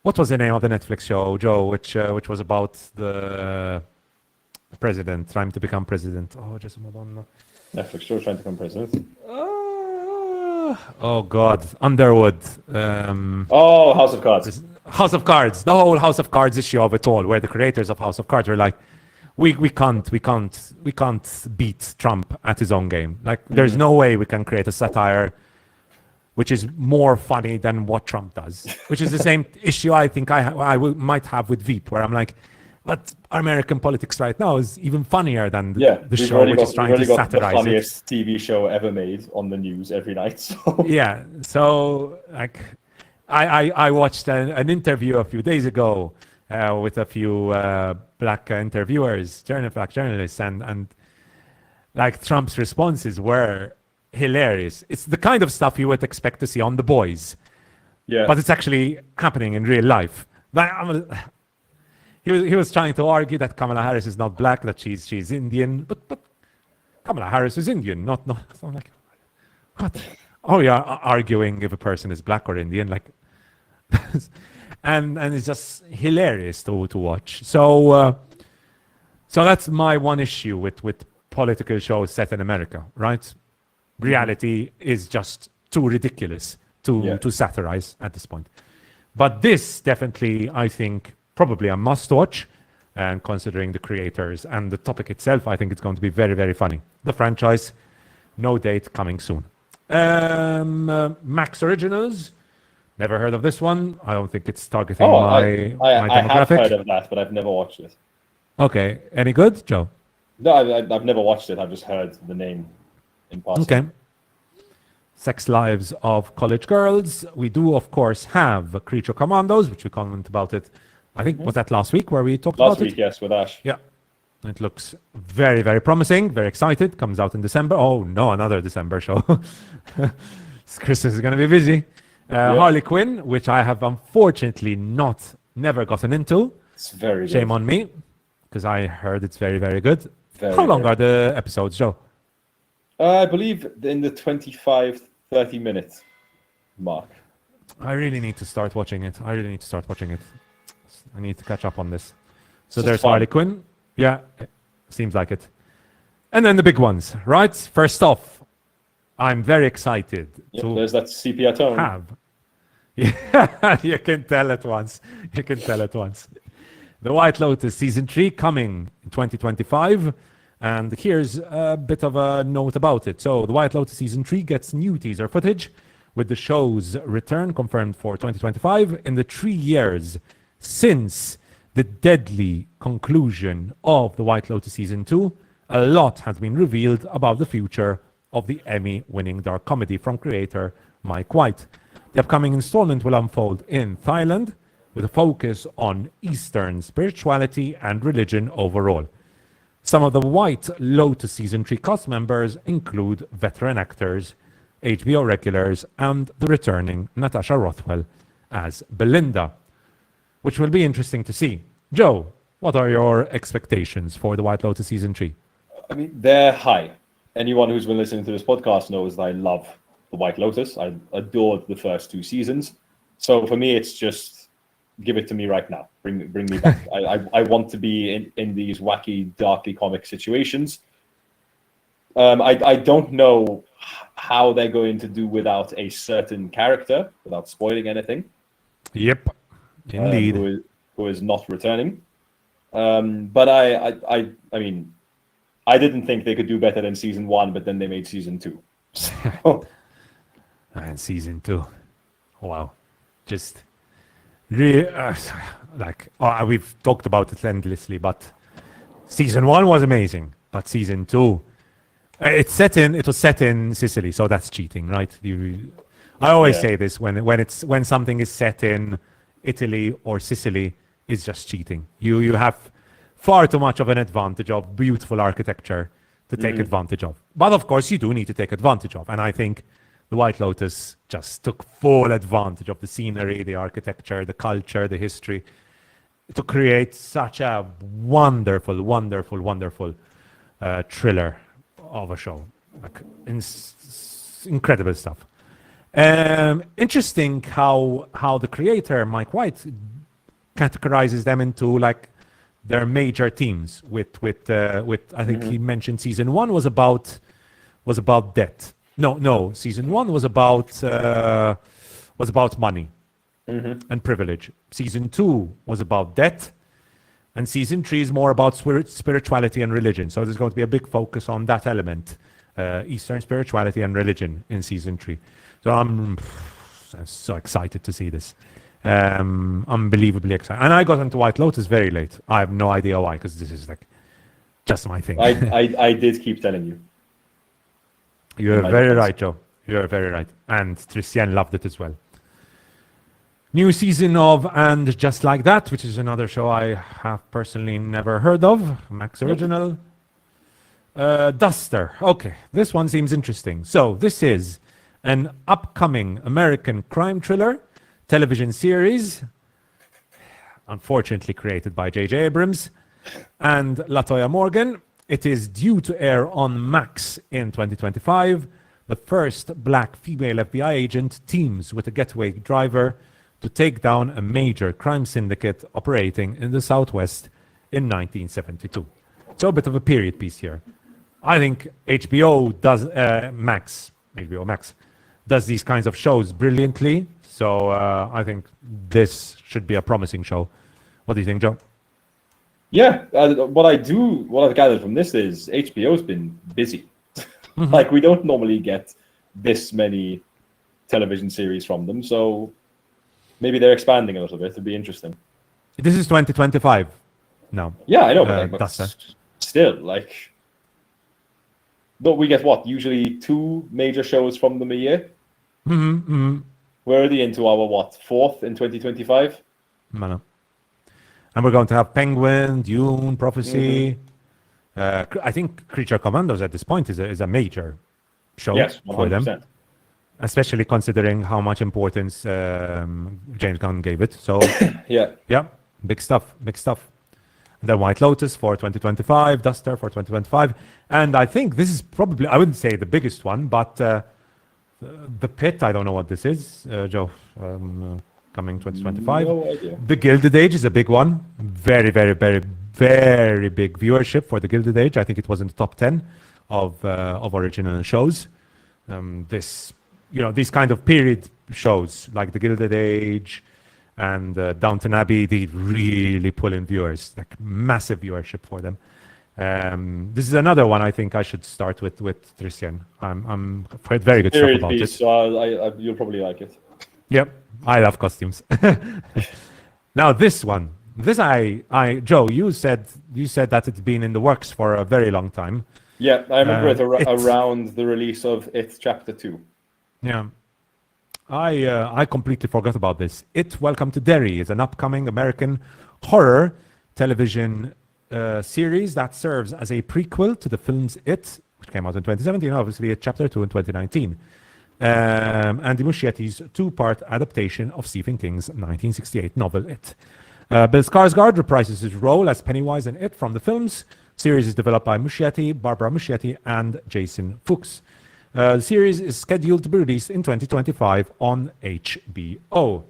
What was the name of the Netflix show, Joe, which was about the president trying to become president? Oh, just Madonna. Netflix show trying to become president. Oh, God, Underwood. House of Cards. House of Cards, the whole House of Cards issue of it all, where the creators of House of Cards were like, we can't beat Trump at his own game. Like, there's no way we can create a satire which is more funny than what Trump does, which is the same issue I think might have with Veep, where I'm like, but American politics right now is even funnier than the show which is trying to satirize the funniest TV show ever made on the news every night. So. Yeah, so like, I watched an interview a few days ago with a few black interviewers, black journalists, and like Trump's responses were hilarious. It's the kind of stuff you would expect to see on The Boys, but it's actually happening in real life. He was trying to argue that Kamala Harris is not black, that she's Indian, but Kamala Harris is Indian, not. So I'm like, what? Oh, you're arguing if a person is black or Indian, like, and it's just hilarious to watch. So that's my one issue with political shows set in America, right? Reality is just too ridiculous to satirize at this point. But this definitely, I think, probably a must-watch, and considering the creators and the topic itself, I think it's going to be very, very funny. The franchise, no date, coming soon. Max Originals, never heard of this one. I don't think it's targeting my demographic. I have heard of that, but I've never watched it. Okay, any good, Joe? No, I've never watched it. I've just heard the name in passing. Okay. Sex Lives of College Girls. We do, of course, have Creature Commandos, which we comment about it. I think, was that last week where we talked about it? Last week, yes, with Ash. Yeah. It looks very, very promising. Very excited. Comes out in December. Oh, no, another December show. Christmas is going to be busy. Harley Quinn, which I have unfortunately never gotten into. It's very good. Shame on me, because I heard it's very, very good. Very How long are the episodes, Joe? I believe in the 25, 30-minute mark. I really need to start watching it. I need to catch up on this. So there's Harley Quinn. Yeah, seems like it. And then the big ones, right? First off, I'm very excited to there's that sepia tone. Yeah, you can tell at once. The White Lotus Season 3 coming in 2025. And here's a bit of a note about it. So The White Lotus Season 3 gets new teaser footage with the show's return confirmed for 2025. In the 3 years since the deadly conclusion of The White Lotus Season 2, a lot has been revealed about the future of the Emmy-winning dark comedy from creator Mike White. The upcoming installment will unfold in Thailand with a focus on Eastern spirituality and religion overall. Some of the White Lotus Season 3 cast members include veteran actors, HBO regulars, and the returning Natasha Rothwell as Belinda, which will be interesting to see. Joe, what are your expectations for the White Lotus Season 3? I mean, they're high. Anyone who's been listening to this podcast knows that I love the White Lotus. I adored the first 2 seasons. So for me, it's just give it to me right now. Bring me back. I want to be in these wacky, darkly comic situations. I don't know how they're going to do without a certain character, without spoiling anything. Yep, indeed. Who is not returning. But I mean, I didn't think they could do better than season 1, but then they made season 2. So. And season 2, wow, just really we've talked about it endlessly, but season 1 was amazing, but season 2, it was set in Sicily, so that's cheating, right? I always say this when something is set in Italy or Sicily, it's just cheating. You have far too much of an advantage of beautiful architecture to take advantage of. But of course, you do need to take advantage of, and I think the White Lotus just took full advantage of the scenery, the architecture, the culture, the history. to create such a wonderful, wonderful, wonderful thriller of a show. Like incredible stuff. Interesting how the creator Mike White categorizes them into like their major themes. With I think he mentioned season 1 was about debt. No, season 1 was about money and privilege. Season 2 was about debt, and season 3 is more about spirituality and religion. So there's going to be a big focus on that element, Eastern spirituality and religion in season 3. So I'm so excited to see this. Unbelievably excited. And I got into White Lotus very late. I have no idea why, because this is like just my thing. I did keep telling you. You're very right, Joe. You're very right. And Tristian loved it as well. New season of And Just Like That, which is another show I have personally never heard of. Max original. Duster. Okay, this one seems interesting. So this is an upcoming American crime thriller television series, unfortunately created by J.J. Abrams and LaToya Morgan. It is due to air on Max in 2025. The first black female FBI agent teams with a getaway driver to take down a major crime syndicate operating in the Southwest in 1972. So a bit of a period piece here. I think HBO Max does these kinds of shows brilliantly. So I think this should be a promising show. What do you think, Joe? Yeah, what I've gathered from this is HBO's been busy. Like, we don't normally get this many television series from them, so maybe they're expanding a little bit. It'd be interesting. This is 2025 now. Yeah, I know, but still, like, don't we get what? Usually 2 major shows from them a year? We're already into our, 4th in 2025? No. And we're going to have Penguin, Dune, Prophecy. I think Creature Commandos at this point is a major show for them, especially considering how much importance James Gunn gave it. So yeah, big stuff. The White Lotus for 2025, Duster for 2025, and I think this is probably, I wouldn't say the biggest one, but The Pit, I don't know what this is, Joe. Coming 2025. No idea. The Gilded Age is a big one. Very, very, very, very big viewership for The Gilded Age. I think it was in the top 10 of original shows. These kind of period shows like The Gilded Age and Downton Abbey, they really pull in viewers, like massive viewership for them. This is another one I think I should start with Tristian. I'm heard very good stuff about it. So you'll probably like it. Yep, I love costumes. Now this one, Joe, you said that it's been in the works for a very long time. Yeah, I remember it around the release of It Chapter 2. Yeah, I completely forgot about this. It Welcome to Derry is an upcoming American horror television series that serves as a prequel to the films It, which came out in 2017, obviously It Chapter 2 in 2019. Andy Muschietti's 2-part adaptation of Stephen King's 1968 novel It. Bill Skarsgård reprises his role as Pennywise in It from the films. The series is developed by Muschietti, Barbara Muschietti, and Jason Fuchs. The series is scheduled to be released in 2025 on HBO.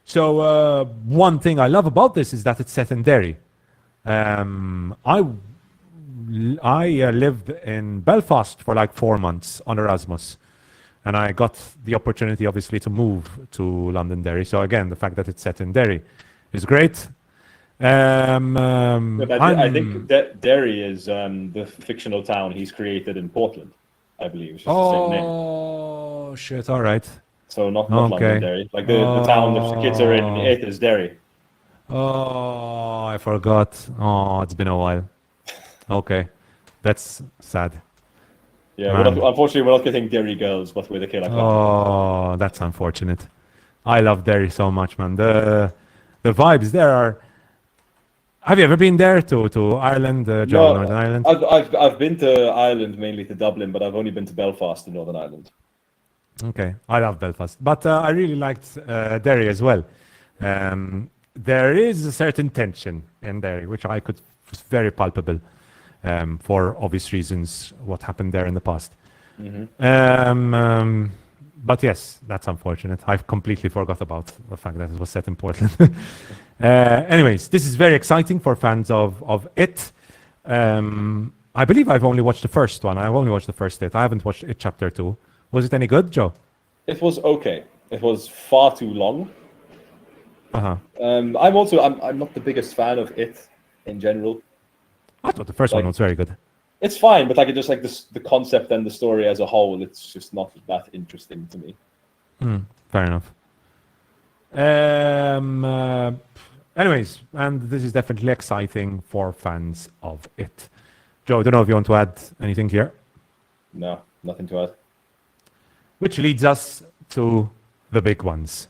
So one thing I love about this is that it's set in Derry. I lived in Belfast for like 4 months on Erasmus. And I got the opportunity, obviously, to move to Londonderry. So again, the fact that it's set in Derry is great. I think Derry is the fictional town he's created in Portland, I believe. It's just the same name. Oh, shit, all right. So not Londonderry. Like the town that the kids are in, it is Derry. Oh, I forgot. Oh, it's been a while. Okay, that's sad. Yeah, unfortunately, we're not getting Derry girls, but with a killer. Oh, that's unfortunate. I love Derry so much, man. The vibes there are. Have you ever been there to Ireland, Northern Ireland? I've been to Ireland, mainly to Dublin, but I've only been to Belfast in Northern Ireland. Okay, I love Belfast, but I really liked Derry as well. there is a certain tension in there, which I could was very palpable, for obvious reasons. What happened there in the past. But yes, that's unfortunate. I've completely forgot about the fact that it was set in Portland. Anyways, this is very exciting for fans of it. I believe I've only watched the first one. I've only watched the first It. I haven't watched It Chapter 2. Was it any good, Joe? It was okay. It was far too long. Uh-huh. I'm not the biggest fan of It in general. I thought the first one was very good. It's fine, but just like this, the concept and the story as a whole, it's just not that interesting to me. Fair enough. Anyways, and this is definitely exciting for fans of it. Joe, I don't know if you want to add anything here. No, nothing to add. Which leads us to the big ones.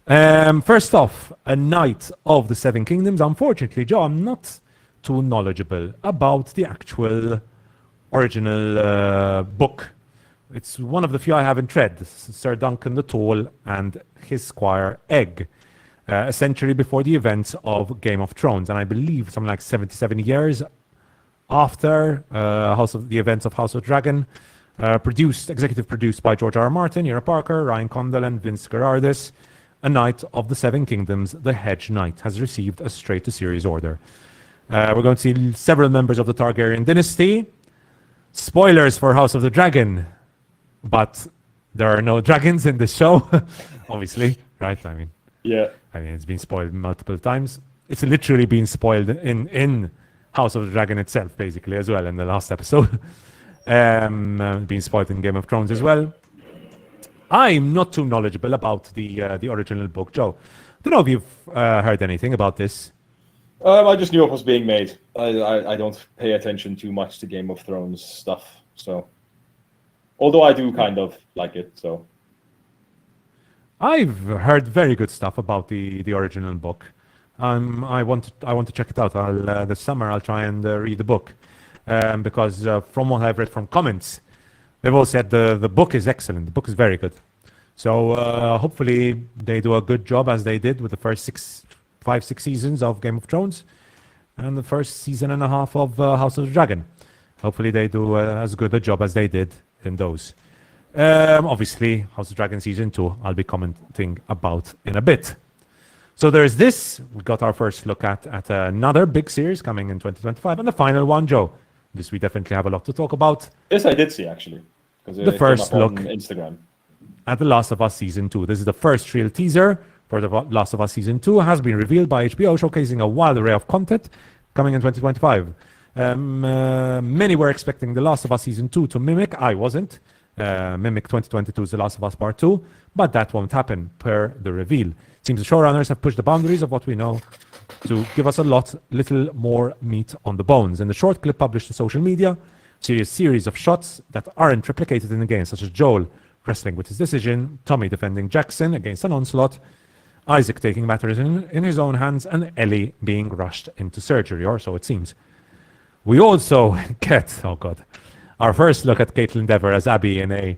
First off, A Knight of the Seven Kingdoms. Unfortunately, Joe, I'm not too knowledgeable about the actual original book. It's one of the few I haven't read. Sir Duncan the Tall and his squire Egg, a century before the events of Game of Thrones, and I believe something like 77 years after the events of House of Dragon. Executive produced by George R.R. Martin, Ira Parker, Ryan Condal, and Vince Geraghtis. A Knight of the Seven Kingdoms, the Hedge Knight, has received a straight-to-series order. We're going to see several members of the Targaryen dynasty. Spoilers for House of the Dragon, but there are no dragons in this show, obviously, right? I mean, it's been spoiled multiple times. It's literally been spoiled in House of the Dragon itself, basically, as well, in the last episode. Being spoiled in Game of Thrones as well. I'm not too knowledgeable about the original book, Joe. I don't know if you've heard anything about this. I just knew it was being made. I don't pay attention too much to Game of Thrones stuff, so. Although I do kind of like it, so. I've heard very good stuff about the original book. I want to check it out. This summer I'll try and read the book, because from what I've read from comments, they've all said the book is excellent. The book is very good. So hopefully they do a good job as they did with the first 5-6 seasons of Game of Thrones and the first season and a half of House of the Dragon. Hopefully they do as good a job as they did in those. Obviously, House of Dragon Season 2, I'll be commenting about in a bit. So there's this. We got our first look at another big series coming in 2025. And the final one, Joe. This we definitely have a lot to talk about. This I did see, actually. The first look on Instagram at The Last of Us Season 2. This is the first real teaser for The Last of Us Season 2. Has been revealed by HBO, showcasing a wild array of content coming in 2025. Many were expecting The Last of Us Season 2 to mimic. I wasn't. Mimic 2022's The Last of Us Part 2, but that won't happen per the reveal. Seems the showrunners have pushed the boundaries of what we know to give us little more meat on the bones. In the short clip published to social media, series of shots that aren't replicated in the game, such as Joel wrestling with his decision, Tommy defending Jackson against an onslaught, Isaac taking matters in his own hands, and Ellie being rushed into surgery, or so it seems. We also get, our first look at Caitlin Dever as Abby in a,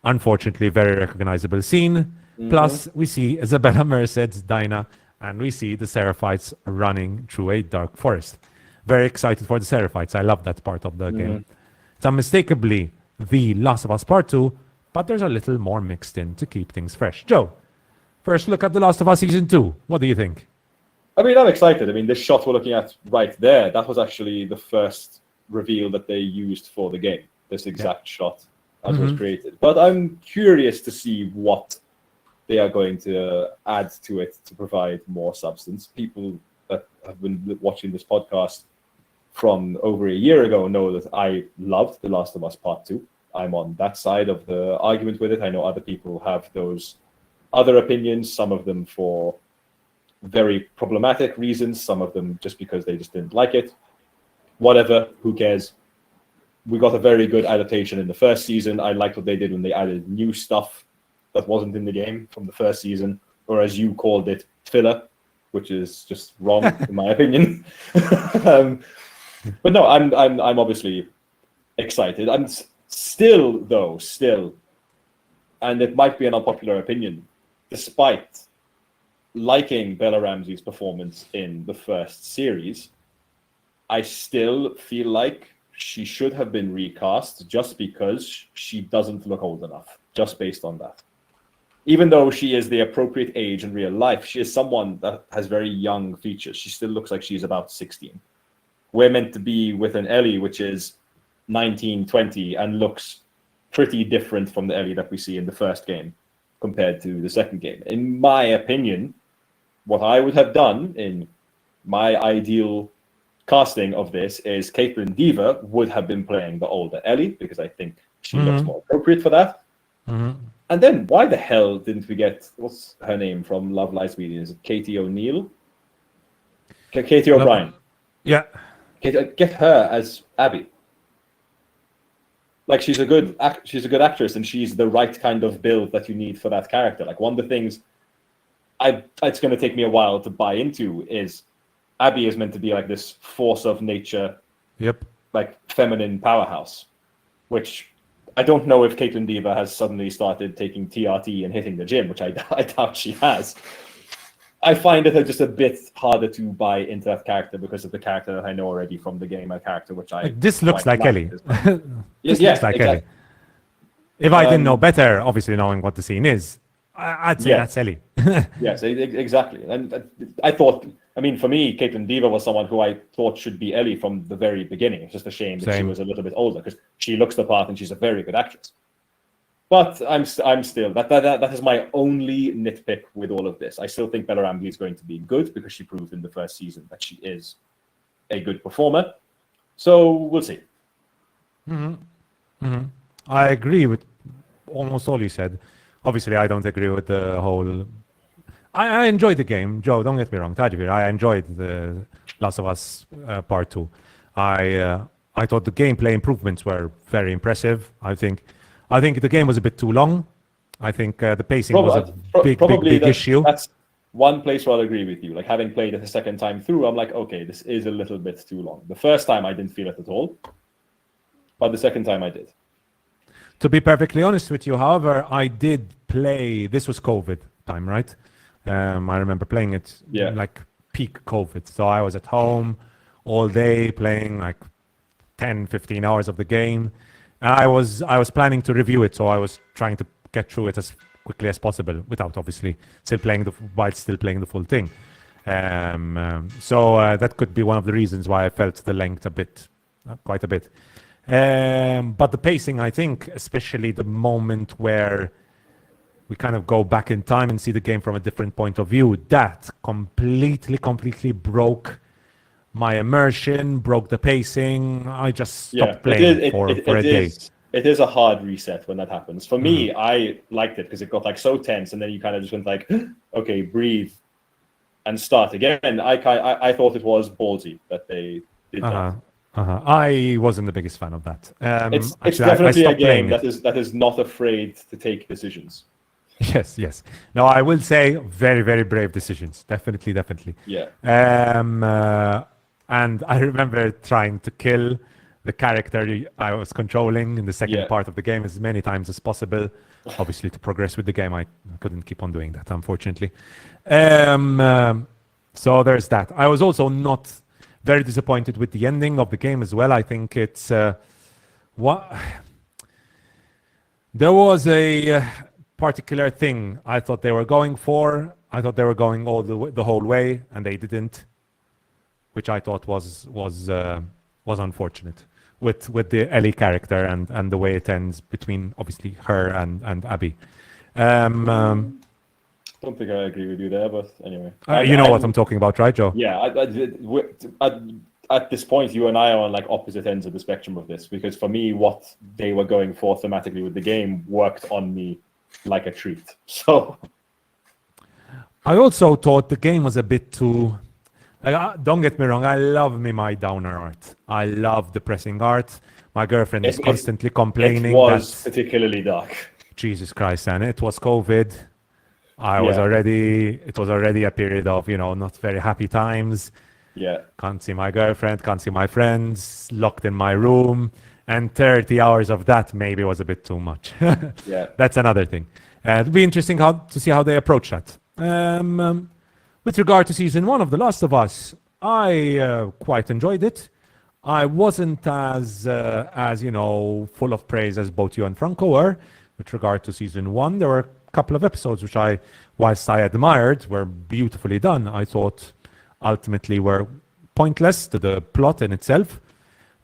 unfortunately, very recognizable scene. Mm-hmm. Plus, we see Isabella Merced's Dinah, and we see the Seraphites running through a dark forest. Very excited for the Seraphites. I love that part of the game. It's unmistakably The Last of Us Part 2, but there's a little more mixed in to keep things fresh. Joe, first look at The Last of Us Season 2. What do you think? I mean, I'm excited. I mean, this shot we're looking at right there, that was actually the first reveal that they used for the game. This exact shot as was created. But I'm curious to see what they are going to add to it to provide more substance. People that have been watching this podcast from over a year ago know that I loved The Last of Us Part 2. I'm on that side of the argument with it. I know other people have those other opinions, some of them for very problematic reasons, some of them just because they just didn't like it. Whatever, who cares? We got a very good adaptation in the first season. I liked what they did when they added new stuff that wasn't in the game from the first season, or as you called it, filler, which is just wrong in my opinion. But no, I'm obviously excited. I'm still, and it might be an unpopular opinion, despite liking Bella Ramsey's performance in the first series, I still feel like she should have been recast just because she doesn't look old enough, just based on that. Even though she is the appropriate age in real life, she is someone that has very young features. She still looks like she's about 16. We're meant to be with an Ellie, which is 19, 20, and looks pretty different from the Ellie that we see in the first game compared to the second game. In my opinion, what I would have done in my ideal casting of this is Caitlin Dever would have been playing the older Ellie, because I think she looks more appropriate for that. And then why the hell didn't we get, what's her name from Love Lies Media? Is it Katie O'Neill? Katie O'Brien. Yeah. Get her as Abby. Like, she's a good actress, and she's the right kind of build that you need for that character. Like, one of the things it's going to take me a while to buy into is Abby is meant to be like this force of nature, like feminine powerhouse, which I don't know if Caitlin Dever has suddenly started taking TRT and hitting the gym, which I doubt she has. I find it just a bit harder to buy into that character because of the character that I know already from the game, a character which I... This looks like Ellie. This looks like Ellie. If I didn't know better, obviously knowing what the scene is, I'd say that's Ellie. Yes, exactly. And I thought, I mean, for me, Caitlin Dever was someone who I thought should be Ellie from the very beginning. It's just a shame that she was a little bit older, because she looks the part and she's a very good actress. But I'm still, that is my only nitpick with all of this. I still think Bella Ramsey is going to be good because she proved in the first season that she is a good performer. So we'll see. I agree with almost all you said. Obviously, I don't agree with the whole... I enjoyed the game, Joe, don't get me wrong, Tajivir. I enjoyed the Last of Us Part 2. I thought the gameplay improvements were very impressive. I think the game was a bit too long. I think the pacing was a big issue. That's one place where I'll agree with you. Like, having played it a second time through, I'm like, okay, this is a little bit too long. The first time I didn't feel it at all, but the second time I did. To be perfectly honest with you, however, I did play, this was COVID time, right? I remember playing it like peak COVID. So I was at home all day playing like 10, 15 hours of the game. I was planning to review it, so I was trying to get through it as quickly as possible without obviously still playing the full thing. So that could be one of the reasons why I felt the length quite a bit. But the pacing, I think, especially the moment where we kind of go back in time and see the game from a different point of view, that completely broke my immersion, broke the pacing. I just stopped playing for a day. It is a hard reset when that happens. For me, I liked it because it got like so tense, and then you kind of just went like, okay, breathe and start again. I thought it was ballsy that they did that. I wasn't the biggest fan of that. It's definitely a game that is not afraid to take decisions. Yes. No, I will say very, very brave decisions. Definitely. Yeah. And I remember trying to kill the character I was controlling in the second part of the game as many times as possible. Obviously, to progress with the game, I couldn't keep on doing that, unfortunately. So there's that. I was also not very disappointed with the ending of the game as well. I think it's there was a particular thing I thought they were going for. I thought they were going all the whole way, and they didn't, which I thought was unfortunate with the Ellie character and the way it ends between obviously her and Abby. Don't think I agree with you there, but anyway. You know what I'm talking about, right, Joe? Yeah, at this point, you and I are on like opposite ends of the spectrum of this, because for me, what they were going for thematically with the game worked on me like a treat. So I also thought the game was a bit too... don't get me wrong, I love my downer art. I love depressing art. My girlfriend is constantly complaining. It was particularly dark. Jesus Christ, and it was COVID. It was already a period of, not very happy times. Yeah. Can't see my girlfriend, can't see my friends, locked in my room. And 30 hours of that maybe was a bit too much. Yeah. That's another thing. It'll be interesting to see how they approach that. With regard to season 1 of The Last of Us, I quite enjoyed it. I wasn't as full of praise as both you and Franco were. With regard to season 1, there were a couple of episodes which whilst I admired, were beautifully done. I thought ultimately were pointless to the plot in itself.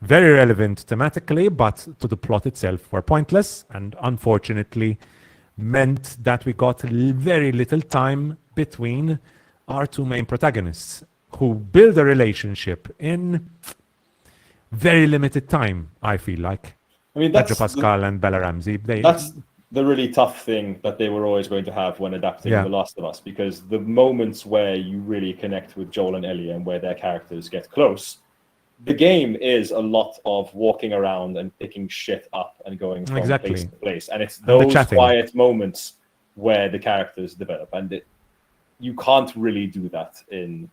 Very relevant thematically, but to the plot itself were pointless, and unfortunately meant that we got very little time between our two main protagonists, who build a relationship in very limited time, I feel like. I mean, Pedro Pascal and Bella Ramsey. That's the really tough thing that they were always going to have when adapting The Last of Us, because the moments where you really connect with Joel and Ellie and where their characters get close, the game is a lot of walking around and picking shit up and going from place to place. And it's those quiet moments where the characters develop. And you can't really do that in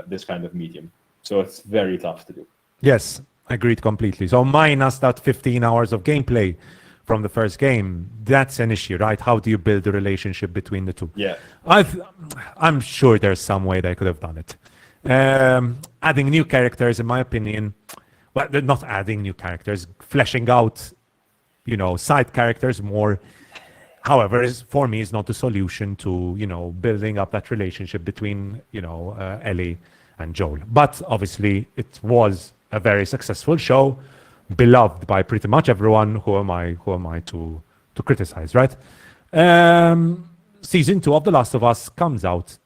this kind of medium. So it's very tough to do. Yes, agreed completely. So minus that 15 hours of gameplay from the first game, that's an issue, right? How do you build a relationship between the two? Yeah. I'm sure there's some way they could have done it. Adding new characters, in my opinion, well, they're not adding new characters, fleshing out, side characters more. However, for me, is not the solution to, building up that relationship between, Ellie and Joel. But obviously, it was a very successful show, beloved by pretty much everyone. Who am I to criticize, right? Season 2 of The Last of Us comes out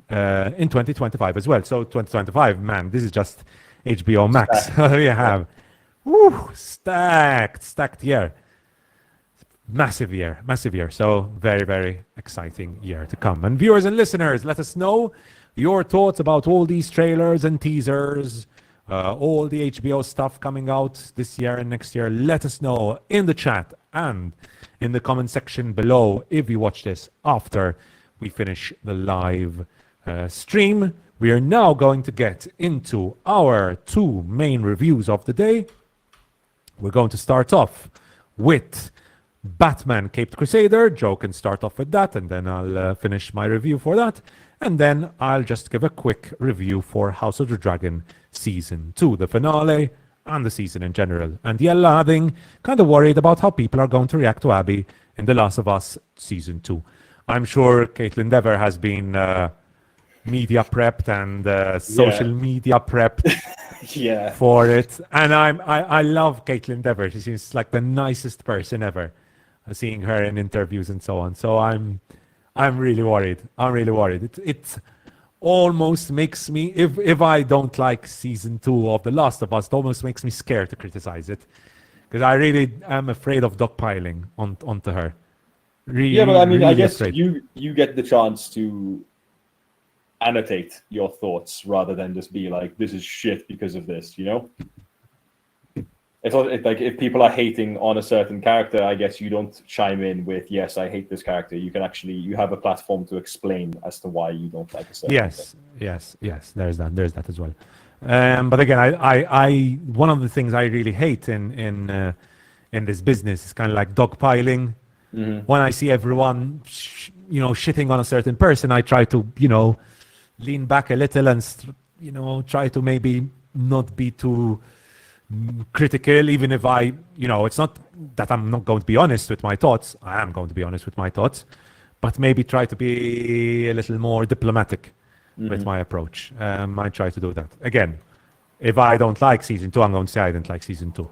in 2025 as well. So 2025, man, this is just HBO Max. We have stacked year. Massive year. So very, very exciting year to come. And viewers and listeners, let us know your thoughts about all these trailers and teasers, all the HBO stuff coming out this year and next year. Let us know in the chat and in the comment section below if you watch this after we finish the live stream. We are now going to get into our two main reviews of the day. We're going to start off with Batman Caped Crusader. Joe can start off with that, and then I'll finish my review for that. And then I'll just give a quick review for House of the Dragon Season 2, the finale, and the season in general. And Yella having kind of worried about how people are going to react to Abby in The Last of Us Season 2. I'm sure Caitlin Dever has been media prepped and social media prepped for it. And I love Caitlin Dever. She seems like the nicest person ever, seeing her in interviews and so on. So I'm really worried. It almost makes me, if I don't like season 2 of The Last of Us, it almost makes me scared to criticize it, because I really am afraid of dogpiling onto her. Really, but I mean, really I guess afraid. you get the chance to annotate your thoughts rather than just be like, this is shit because of this, It's like if people are hating on a certain character, I guess you don't chime in with, yes, I hate this character. You can you have a platform to explain as to why you don't like a certain character. Yes. There's that as well. But again, I one of the things I really hate in this business is kind of like dogpiling. Mm-hmm. When I see everyone, shitting on a certain person, I try to, lean back a little and, try to maybe not be too critical, even if it's not that I'm not going to be honest with my thoughts. I am going to be honest with my thoughts, but maybe try to be a little more diplomatic with my approach. I try to do that. Again, if I don't like season 2, I'm going to say I didn't like season 2.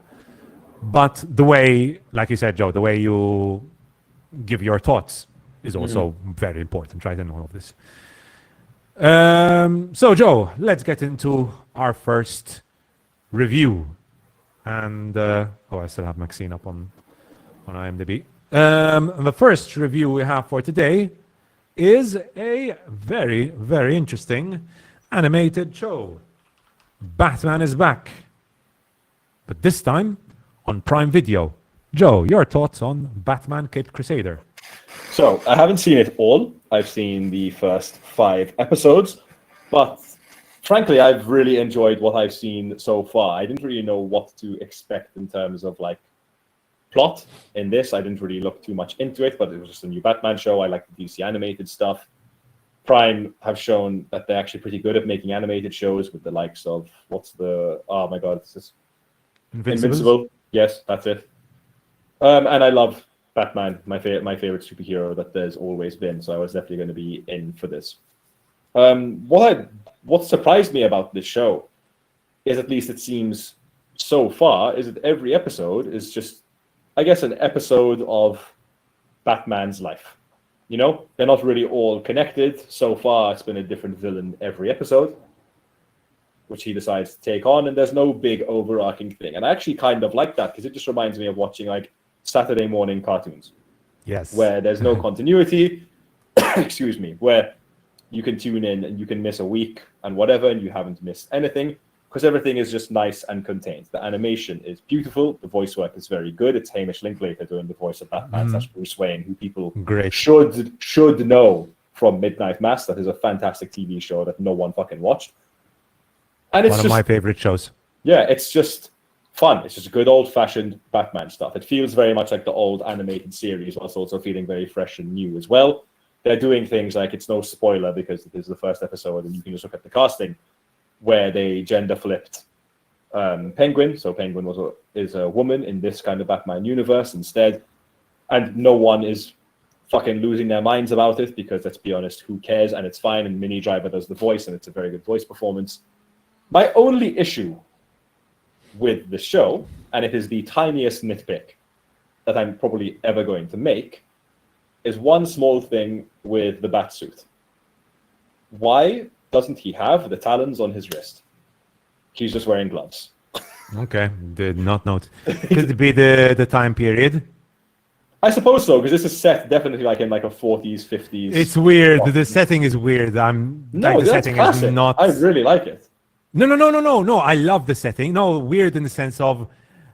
But the way, like you said, Joe, the way you give your thoughts is also very important, right, in all of this. So, Joe, let's get into our first review. And, I still have Maxine up on IMDb. The first review we have for today is a very, very interesting animated show. Batman is back, but this time on Prime Video. Joe, your thoughts on Batman Caped Crusader? So, I haven't seen it all. I've seen the first 5 episodes, but frankly, I've really enjoyed what I've seen so far. I didn't really know what to expect in terms of like plot in this. I didn't really look too much into it, but it was just a new Batman show. I like the DC animated stuff. Prime have shown that they're actually pretty good at making animated shows with the likes of oh my god, it's just Invincible. Yes, that's it. And I love Batman, my favorite superhero that there's always been. So I was definitely going to be in for this. What surprised me about this show is, at least it seems so far, is that every episode is just, I guess, an episode of Batman's life. You know, they're not really all connected. So far, it's been a different villain every episode, which he decides to take on, and there's no big overarching thing. And I actually kind of like that, because it just reminds me of watching like Saturday morning cartoons. Yes. Where there's no continuity, excuse me, where you can tune in and you can miss a week and whatever, and you haven't missed anything, because everything is just nice and contained. The animation is beautiful. The voice work is very good. It's Hamish Linklater doing the voice of Batman / Bruce Wayne, who people should know from Midnight Mass. That is a fantastic TV show that no one fucking watched. And it's one of my favorite shows. Yeah, it's just fun. It's just good old-fashioned Batman stuff. It feels very much like the old animated series, whilst also feeling very fresh and new as well. They're doing things like, it's no spoiler because it is the first episode and you can just look at the casting, where they gender flipped Penguin. So Penguin is a woman in this kind of Batman universe instead. And no one is fucking losing their minds about it, because let's be honest, who cares? And it's fine. And Minnie Driver does the voice, and it's a very good voice performance. My only issue with the show, and it is the tiniest nitpick that I'm probably ever going to make, is one small thing with the Batsuit. Why doesn't he have the talons on his wrist? He's just wearing gloves. Okay, did not note. Could it be the time period? I suppose so, because this is set definitely like in like a 40s, 50s. It's weird. The setting is weird. The setting classic. Is not. I really like it. No. I love the setting. No, weird in the sense of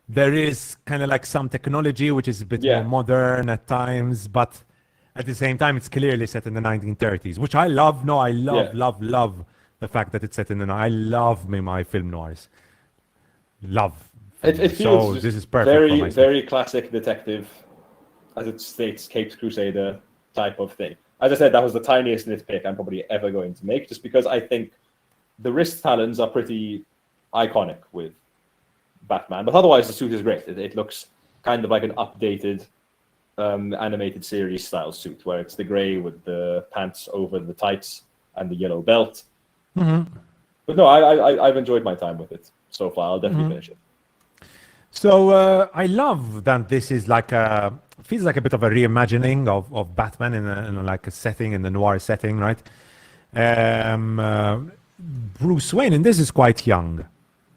there is kind of like some technology which is a bit more modern at times, but at the same time, it's clearly set in the 1930s, which I love. No, I love the fact that it's set in I love my film noirs. Love. It feels so this is perfect. Very classic detective, as it states, Capes Crusader type of thing. As I said, that was the tiniest nitpick I'm probably ever going to make, just because I think the wrist talons are pretty iconic with Batman. But otherwise, the suit is great. It looks kind of like an updated animated series style suit, where it's the gray with the pants over the tights and the yellow belt. Mm-hmm. But no, I've enjoyed my time with it so far. I'll definitely finish it. So I love that this is feels like a bit of a reimagining of Batman in like a setting, in the noir setting, right? Bruce Wayne, and this is quite young.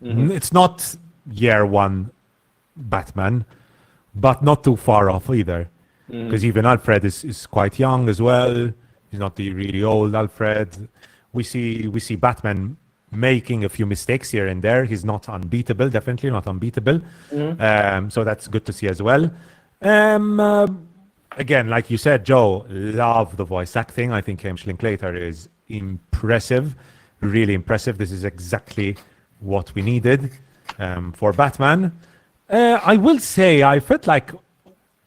Mm-hmm. It's not year one Batman, but not too far off either. Because even Alfred is quite young as well. He's not the really old Alfred. We see Batman making a few mistakes here and there. He's not unbeatable, definitely not unbeatable. So that's good to see as well. Again, like you said, Joe, love the voice acting. I think Hamish Linklater is impressive, really impressive. This is exactly what we needed for Batman. I will say I felt like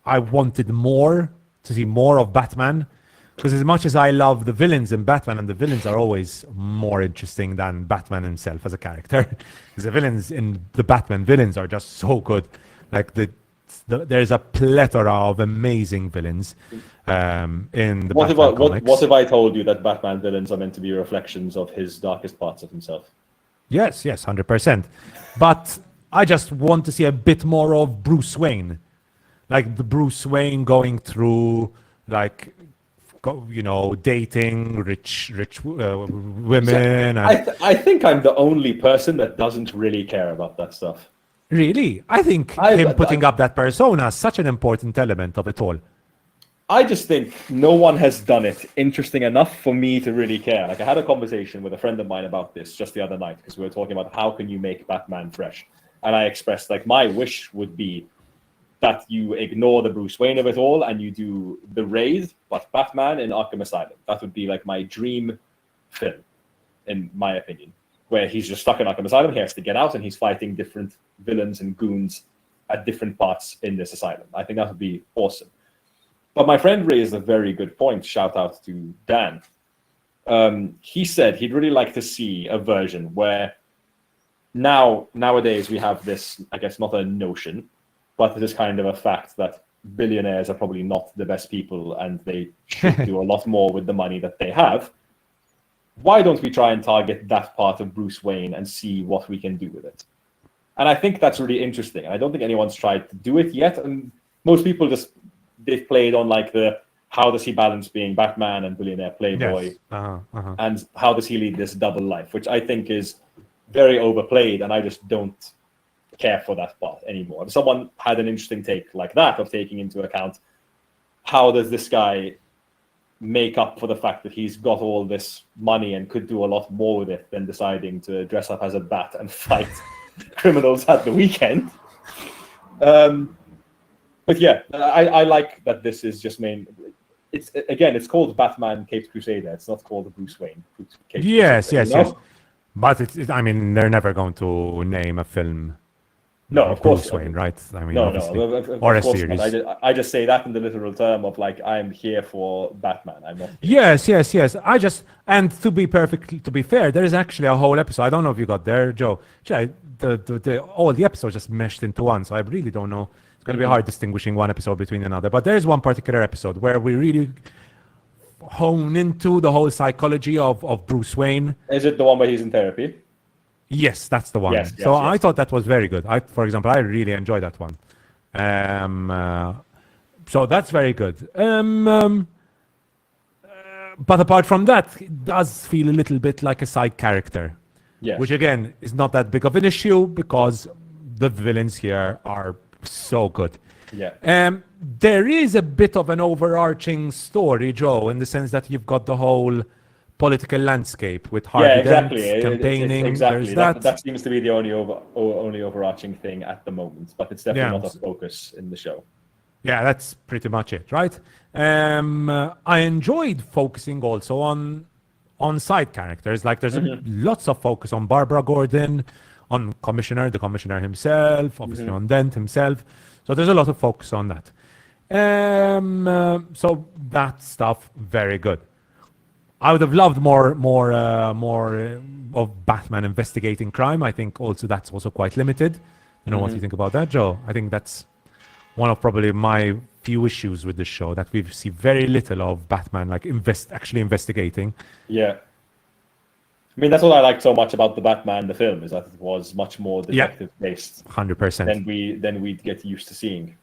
I wanted to see more of Batman, because as much as I love the villains in Batman, and the villains are always more interesting than Batman himself as a character, because the villains in the Batman villains are just so good. Like there's a plethora of amazing villains in the Batman comics. What if I told you that Batman villains are meant to be reflections of his darkest parts of himself? Yes, 100%. But I just want to see a bit more of Bruce Wayne. Like the Bruce Wayne going through, dating rich women. I think I'm the only person that doesn't really care about that stuff. Really? I think him putting up that persona is such an important element of it all. I just think no one has done it interesting enough for me to really care. Like, I had a conversation with a friend of mine about this just the other night, because we were talking about how can you make Batman fresh. And I expressed, my wish would be that you ignore the Bruce Wayne of it all and you do The Raid, but Batman in Arkham Asylum. That would be my dream film, in my opinion, where he's just stuck in Arkham Asylum. He has to get out and he's fighting different villains and goons at different parts in this asylum. I think that would be awesome. But my friend raised a very good point. Shout out to Dan. he said he'd really like to see a version where nowadays we have this, I guess, not a notion, but this kind of a fact that billionaires are probably not the best people and they should do a lot more with the money that they have. Why don't we try and target that part of Bruce Wayne and see what we can do with it? And I think that's really interesting. I don't think anyone's tried to do it yet. And most people they've played on like how does he balance being Batman and billionaire playboy? Yes. And how does he lead this double life, which I think is very overplayed. And I just don't care for that part anymore. If someone had an interesting take like that of taking into account how does this guy make up for the fact that he's got all this money and could do a lot more with it than deciding to dress up as a bat and fight criminals at the weekend. But yeah, I like that this is just it's called Batman Caped Crusader. It's not called the Bruce Wayne Caped Yes. Crusader. But I mean, they're never going to name a film. No, of course. Bruce Wayne, right? I mean, No, or a of course series. not. I just say that in the literal term of like I'm here for Batman. I'm not. Yes. And to be fair, there is actually a whole episode. I don't know if you got there, Joe. All the episodes just meshed into one, so I really don't know. It's going to be hard distinguishing one episode between another. But there is one particular episode where we really hone into the whole psychology of Bruce Wayne. Is it the one where he's in therapy? Yes, that's the one. Yes, I thought that was very good. For example, I really enjoyed that one. So that's very good. But apart from that, it does feel a little bit like a side character. Yes. Which again is not that big of an issue because the villains here are so good. Yeah. There is a bit of an overarching story, Joe, in the sense that you've got the whole political landscape with Harvey Dent campaigning. Exactly. That seems to be the only overarching thing at the moment, but it's definitely not a focus in the show. Yeah, that's pretty much it, right? I enjoyed focusing also on side characters. Like there's lots of focus on Barbara Gordon, on the commissioner himself, obviously on Dent himself. So there's a lot of focus on that. So that stuff, very good. I would have loved more of Batman investigating crime. I think also that's also quite limited. You know what you think about that, Joe? I think that's one of probably my few issues with the show, that we see very little of Batman like actually investigating. Yeah. I mean, that's what I liked so much about the Batman, the film, is that it was much more detective-based 100% than we'd get used to seeing.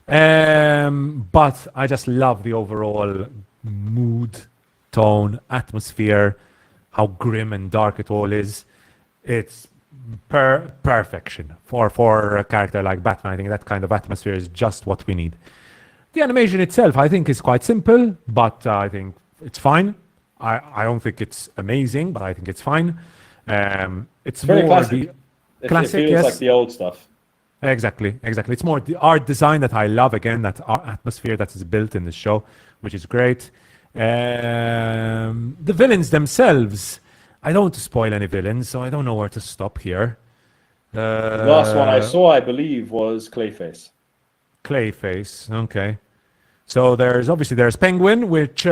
But I just love the overall mood, tone, atmosphere, how grim and dark it all is. It's perfection for a character like Batman. I think that kind of atmosphere is just what we need. The animation itself, I think, is quite simple, but I think it's fine. I don't think it's amazing, but I think it's fine. It's very more classic. The classic, it feels like the old stuff. Exactly. It's more the art design that I love. Again, that atmosphere that is built in the show, which is great. The villains themselves, I don't want to spoil any villains, so I don't know where to stop here. The last one I saw, I believe, was Clayface. Clayface, okay. So there's Penguin, which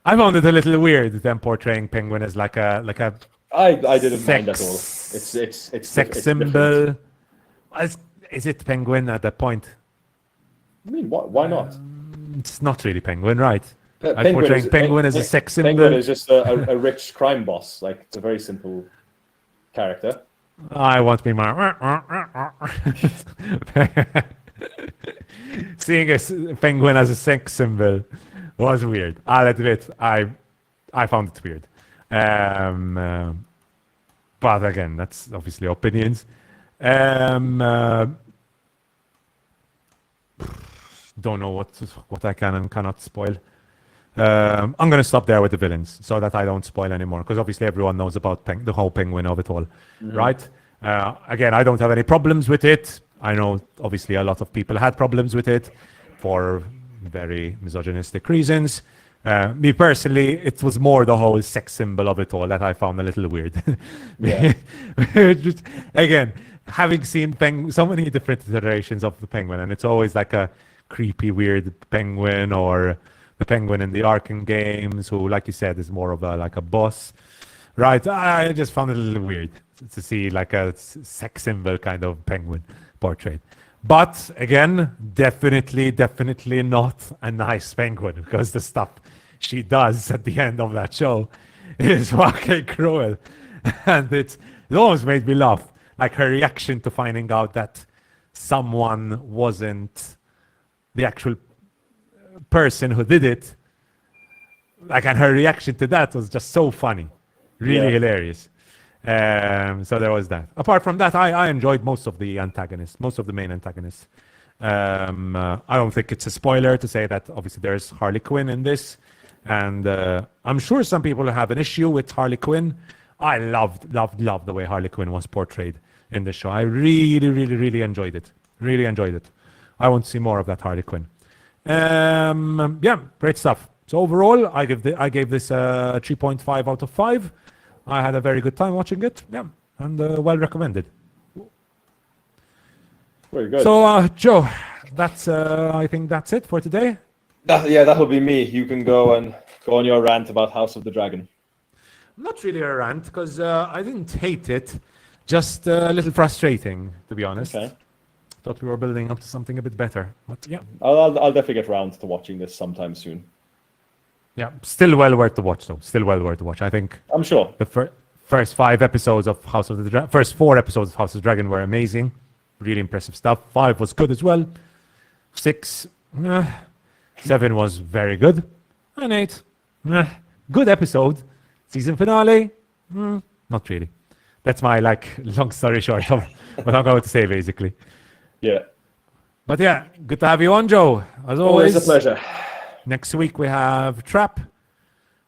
I found it a little weird, them portraying Penguin as like a I didn't mind at all. It's sex symbol. Is it Penguin at that point? I mean, why not? It's not really Penguin, right? Penguin Penguin as a sex symbol. Penguin is just a rich crime boss. Like, it's a very simple character. I want to be my... Seeing a penguin as a sex symbol was weird. I'll admit, I found it weird. But again, that's obviously opinions. Don't know what I can and cannot spoil. I'm going to stop there with the villains so that I don't spoil anymore, because obviously everyone knows about the whole Penguin of it all, right? Again, I don't have any problems with it. I know obviously a lot of people had problems with it for very misogynistic reasons. Me personally, it was more the whole sex symbol of it all that I found a little weird. Yeah. Just, again, having seen so many different iterations of the Penguin, and it's always like a creepy, weird penguin or the Penguin in the Arkham games, who, like you said, is more of a boss. Right, I just found it a little weird to see like a sex symbol kind of Penguin portrait. But again, definitely not a nice Penguin, because the stuff she does at the end of that show is fucking cruel. And it almost made me laugh. Like her reaction to finding out that someone wasn't the actual person who did it. Like, and her reaction to that was just so funny. Really hilarious. So there was that. Apart from that, I enjoyed most of the antagonists, most of the main antagonists. I don't think it's a spoiler to say that obviously there's Harley Quinn in this. And I'm sure some people have an issue with Harley Quinn. I loved the way Harley Quinn was portrayed in the show. I really enjoyed it. Really enjoyed it. I want to see more of that Harley Quinn. Yeah, great stuff. So overall, I gave this a 3.5 out of 5. I had a very good time watching it. Yeah, and well recommended. Very good. So Joe, that's I think that's it for today. That will be me. You can go on your rant about House of the Dragon. Not really a rant, because I didn't hate it. Just a little frustrating, to be honest. Okay. Thought we were building up to something a bit better. But yeah. I'll definitely get around to watching this sometime soon. Yeah, still well worth to watch, though. Still well worth to watch. I think I'm sure. the first 5 episodes of House of the Dragon, first 4 episodes of House of the Dragon were amazing. Really impressive stuff. 5 was good as well. 6, 7 was very good. And 8, good episode. Season finale, not really. That's my long story short of what I'm going to say, basically. Yeah. But yeah, good to have you on, Joe. As always. Always a pleasure. Next week we have Trap,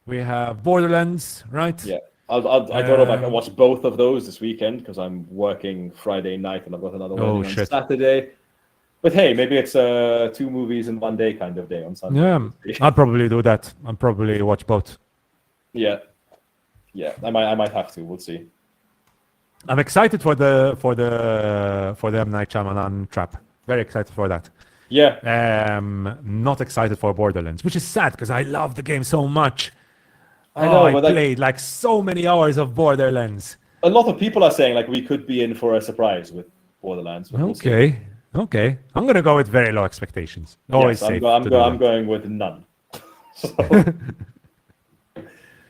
we have Borderlands, right? Yeah. I don't know if I can watch both of those this weekend because I'm working Friday night and I've got another one on Saturday. But hey, maybe it's 2 movies in one day kind of day on Sunday. Yeah, I'll probably do that. I'll probably watch both. Yeah. I might have to. We'll see. I'm excited for the M. Night Shyamalan Trap. Very excited for that. Yeah. Not excited for Borderlands, which is sad because I love the game so much. I know, I played so many hours of Borderlands. A lot of people are saying we could be in for a surprise with Borderlands. Okay. I'm gonna go with very low expectations. Always safe. I'm going with none. So,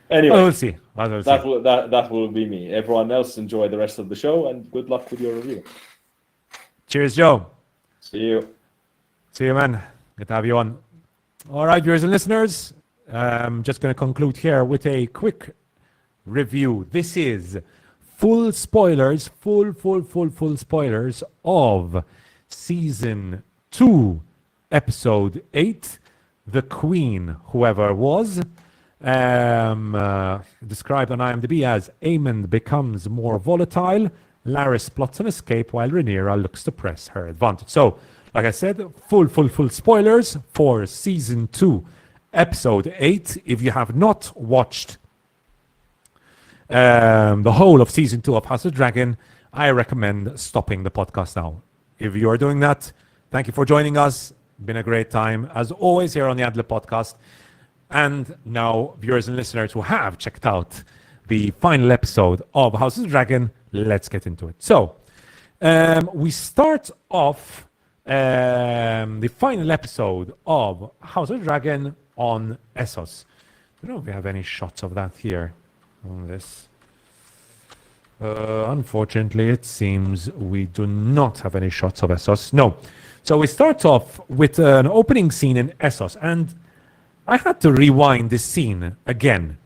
anyway, we'll see. That will be me. Everyone else, enjoy the rest of the show and good luck with your review. Cheers, Joe. See you. See you, man. Good to have you on. All right, viewers and listeners. Just going to conclude here with a quick review. This is full spoilers, full spoilers of Season 2, Episode 8, The Queen, Whoever Was, described on IMDb as Aemond becomes more volatile, Laris plots an escape while Rhaenyra looks to press her advantage. So, like I said, full spoilers for Season 2, Episode 8. If you have not watched the whole of Season 2 of House of Dragon, I recommend stopping the podcast now. If you are doing that, thank you for joining us. Been a great time, as always, here on the Ad Lib Podcast. And now, viewers and listeners who have checked out the final episode of House of Dragon, let's get into it. So, we start off the final episode of House of Dragon on Essos. I don't know if we have any shots of that here on this. Unfortunately, it seems we do not have any shots of Essos. No. So we start off with an opening scene in Essos, and I had to rewind this scene again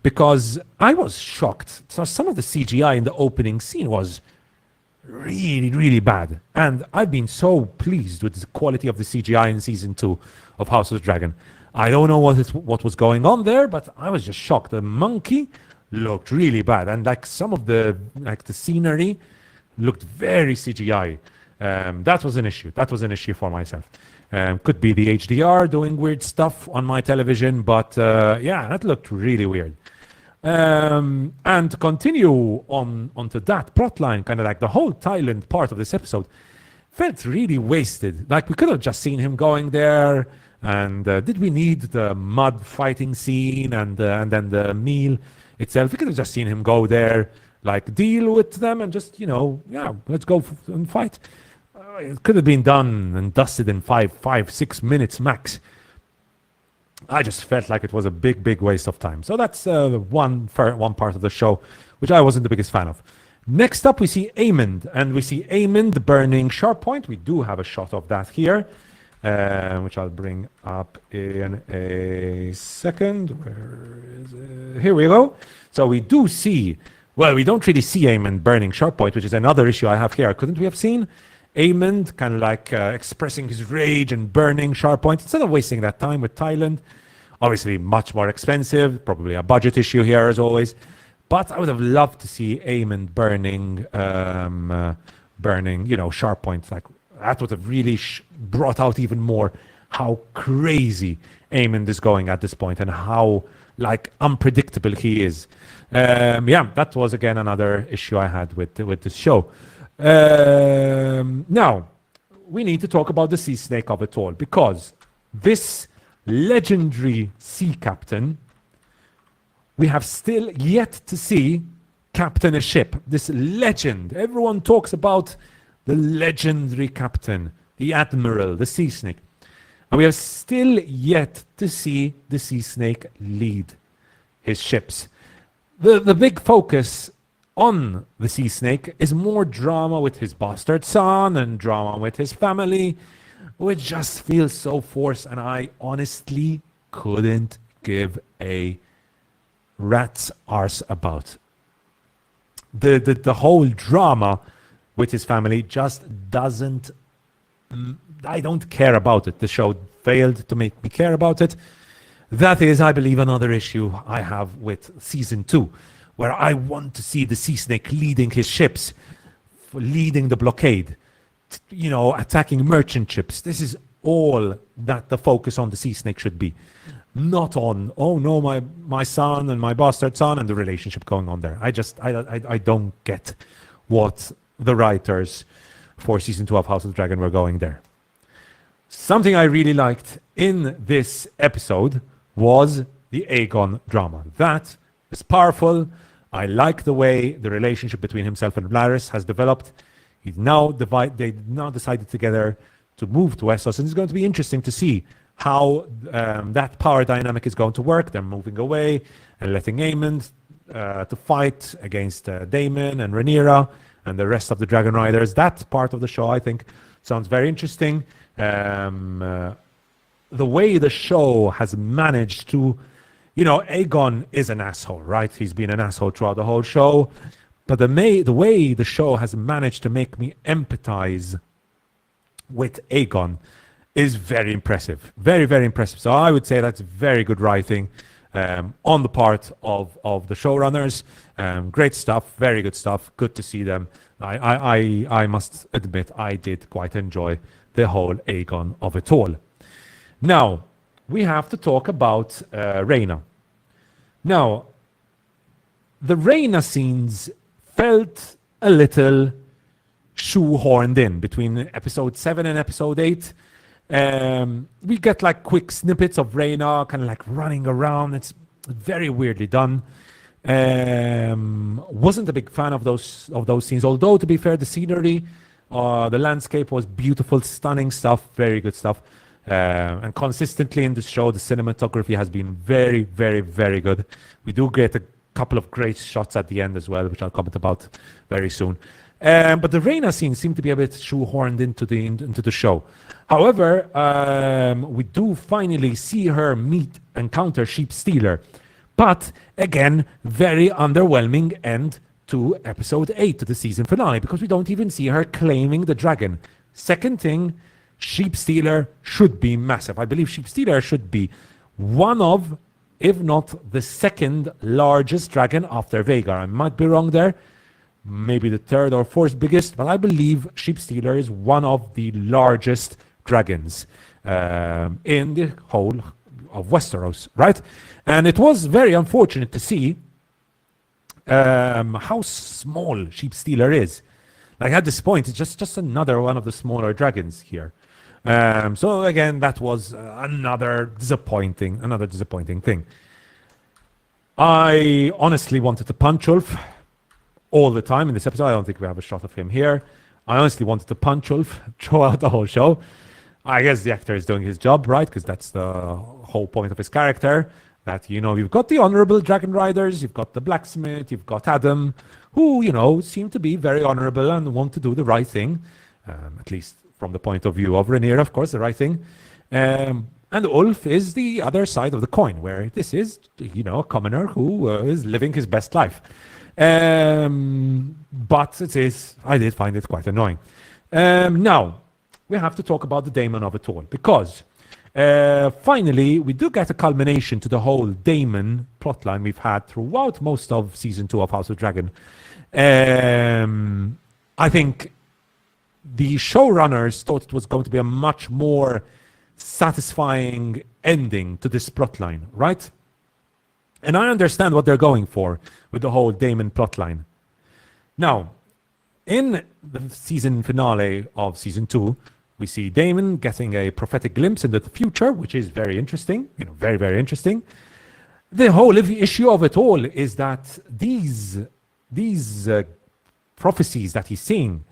because I was shocked. So some of the CGI in the opening scene was really bad. And I've been so pleased with the quality of the CGI in Season 2 of House of the Dragon. I don't know what was going on there, but I was just shocked. The monkey looked really bad. And some of the scenery looked very CGI. That was an issue. That was an issue for myself. Could be the HDR doing weird stuff on my television, but that looked really weird. And to continue onto that plotline, kind of the whole Thailand part of this episode felt really wasted. We could have just seen him going there, And did we need the mud fighting scene and then the meal itself? We could have just seen him go there, like deal with them and just, let's go and fight. It could have been done and dusted in 6 minutes max. I just felt like it was a big waste of time. So that's one part of the show, which I wasn't the biggest fan of. Next up, we see Aemond, and we see Aemond burning Sharppoint. We do have a shot of that here, which I'll bring up in a second. Where is it? Here we go. So we do see, well, we don't really see Aemond burning Sharppoint, which is another issue I have here. Couldn't we have seen Aemond kind of like expressing his rage and burning Sharppoint instead of wasting that time with Thailand? Obviously, much more expensive, probably a budget issue here as always. But I would have loved to see Aemond burning, Sharppoint. Like that would have really brought out even more how crazy Aemond is going at this point and how like unpredictable he is. That was again another issue I had with this show. Now we need to talk about the sea snake of it all, because this legendary sea captain, we have still yet to see captain a ship. This legend, everyone talks about the legendary captain, the admiral, the sea snake, and we have still yet to see the sea snake lead his ships. The big focus on the sea snake is more drama with his bastard son and drama with his family, which just feels so forced, and I honestly couldn't give a rat's arse about. The whole drama with his family just doesn't, I don't care about it. The show failed to make me care about it. That is, I believe, another issue I have with season 2, where I want to see the sea snake leading his ships, leading the blockade, attacking merchant ships. This is all that the focus on the sea snake should be. Not on, oh no, my son and my bastard son and the relationship going on there. I don't get what the writers for season 2 of House of the Dragon were going there. Something I really liked in this episode was the Aegon drama. That is powerful. I like the way the relationship between himself and Larys has developed. They now decided together to move to Essos, and it's going to be interesting to see how that power dynamic is going to work. They're moving away and letting Aemond to fight against Daemon and Rhaenyra and the rest of the Dragon Riders. That part of the show, I think, sounds very interesting. The way the show has managed to, Aegon is an asshole, right? He's been an asshole throughout the whole show. But the way the show has managed to make me empathize with Aegon is very impressive. Very, very impressive. So I would say that's very good writing on the part of the showrunners. Great stuff, very good stuff. Good to see them. I must admit, I did quite enjoy the whole Aegon of it all. Now, we have to talk about Rhaena. Now, the Rhaena scenes felt a little shoehorned in between episode 7 and episode 8. We get like quick snippets of Rhaena kind of like running around. It's very weirdly done. Wasn't a big fan of those scenes, although to be fair, the scenery, the landscape was beautiful, stunning stuff, very good stuff. And consistently in the show, the cinematography has been very, very, very good. We do get a couple of great shots at the end as well, which I'll comment about very soon. But the Rhaena scenes seem to be a bit shoehorned into the show. However, we do finally see her encounter Sheep Stealer. But again, very underwhelming end to episode 8, to the season finale, because we don't even see her claiming the dragon. Second thing, Sheep Stealer should be massive. I believe Sheep Stealer should be one of, if not the second largest dragon after Vhagar. I might be wrong there. Maybe the third or fourth biggest, but I believe Sheep Stealer is one of the largest dragons in the whole of Westeros, right? And it was very unfortunate to see how small Sheep Stealer is. Like at this point, it's just another one of the smaller dragons here. So again, that was another disappointing thing. I honestly wanted to punch Ulf all the time in this episode. I don't think we have a shot of him here. I honestly wanted to punch Ulf throughout the whole show. I guess the actor is doing his job, right? Because that's the whole point of his character. That, you've got the honorable dragon riders, you've got the blacksmith, you've got Adam, who, seem to be very honorable and want to do the right thing, at least from the point of view of Rhaenyra, of course, the right thing. And Ulf is the other side of the coin, where this is, a commoner who is living his best life. But I did find it quite annoying. Now, we have to talk about the Daemon of it all, because finally, we do get a culmination to the whole Daemon plotline we've had throughout most of season 2 of House of Dragon. I think the showrunners thought it was going to be a much more satisfying ending to this plotline, right? And I understand what they're going for with the whole Daemon plotline. Now, in the season finale of season 2, we see Daemon getting a prophetic glimpse into the future, which is very interesting, very, very interesting. The whole issue of it all is that these prophecies that he's seeing,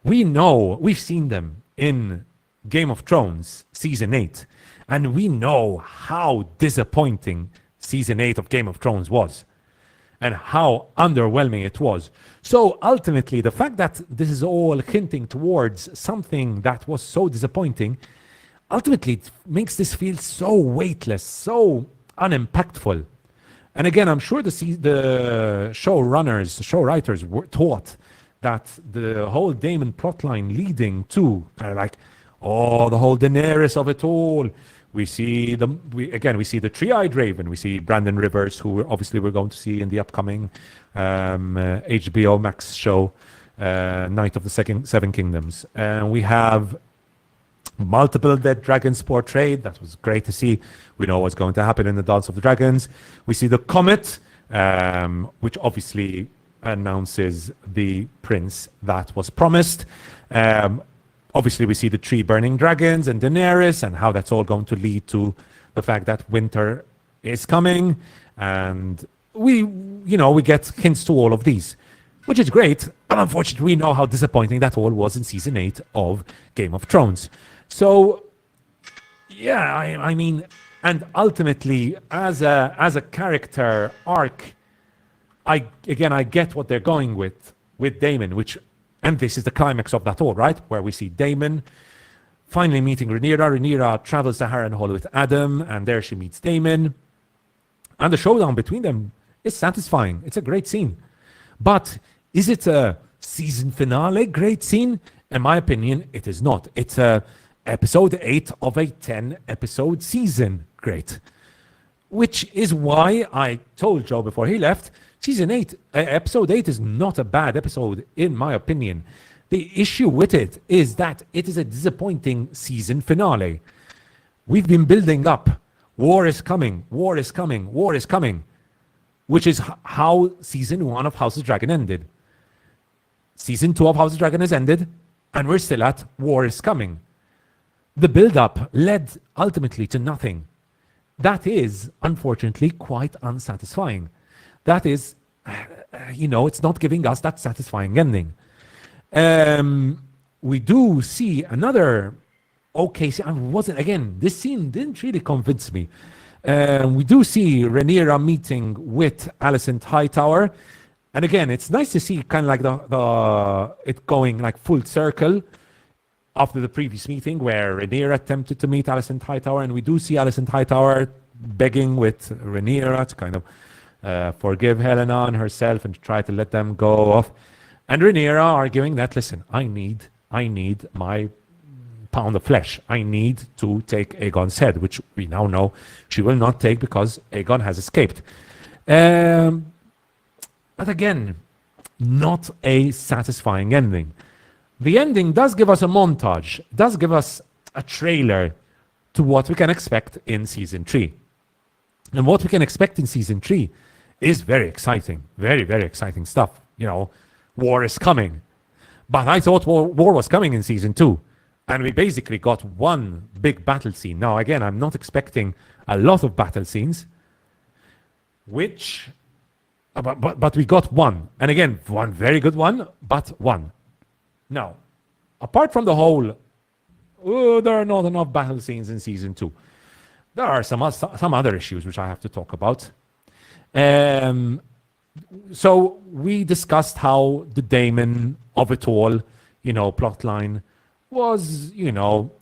we've seen them in Game of Thrones season 8, and we know how disappointing season 8 of Game of Thrones was and how underwhelming it was. So ultimately, the fact that this is all hinting towards something that was so disappointing, ultimately it makes this feel so weightless, so unimpactful. And again, I'm sure the showwriters were taught that the whole Daemon plotline leading to kind of like, the whole Daenerys of it all. We see the Three-Eyed Raven. We see Brandon Rivers, who obviously we're going to see in the upcoming HBO Max show, Night of the Seven Kingdoms. And we have multiple dead dragons portrayed. That was great to see. We know what's going to happen in the Dance of the Dragons. We see the Comet, which obviously announces the prince that was promised. Obviously, we see the 3 burning dragons and Daenerys, and how that's all going to lead to the fact that winter is coming. And we get hints to all of these, which is great. But unfortunately, we know how disappointing that all was in season 8 of Game of Thrones. So, yeah, I mean, and ultimately, as a character arc, I get what they're going with Daemon, and this is the climax of that all, right? Where we see Daemon finally meeting Rhaenyra. Rhaenyra travels to Harrenhal with Adam, and there she meets Daemon. And the showdown between them is satisfying. It's a great scene. But is it a season finale great scene? In my opinion, it is not. It's a episode 8 of a 10-episode season great. Which is why I told Joe before he left, season 8, episode 8 is not a bad episode, in my opinion. The issue with it is that it is a disappointing season finale. We've been building up. War is coming, war is coming, war is coming. Which is how season 1 of House of Dragon ended. Season 2 of House of Dragon has ended, and we're still at war is coming. The build-up led ultimately to nothing. That is, unfortunately, quite unsatisfying. That is, it's not giving us that satisfying ending. We do see another scene. This scene didn't really convince me. We do see Rhaenyra meeting with Alicent Hightower. And again, it's nice to see kind of like it going like full circle after the previous meeting where Rhaenyra attempted to meet Alicent Hightower. And we do see Alicent Hightower begging with Rhaenyra to kind of forgive Helena and herself and try to let them go off. And Rhaenyra arguing that, listen, I need my pound of flesh. I need to take Aegon's head, which we now know she will not take because Aegon has escaped. But again, not a satisfying ending. The ending does give us a montage, does give us a trailer to what we can expect in season 3. And what we can expect in season 3 is very exciting, very, very exciting stuff. War is coming. But I thought war was coming in season 2. And we basically got one big battle scene. Now, again, I'm not expecting a lot of battle scenes, but we got one. And again, one very good one, but one. Now, apart from the whole, there are not enough battle scenes in season 2. There are some other issues which I have to talk about. So we discussed how the Damon of it all, plot line was,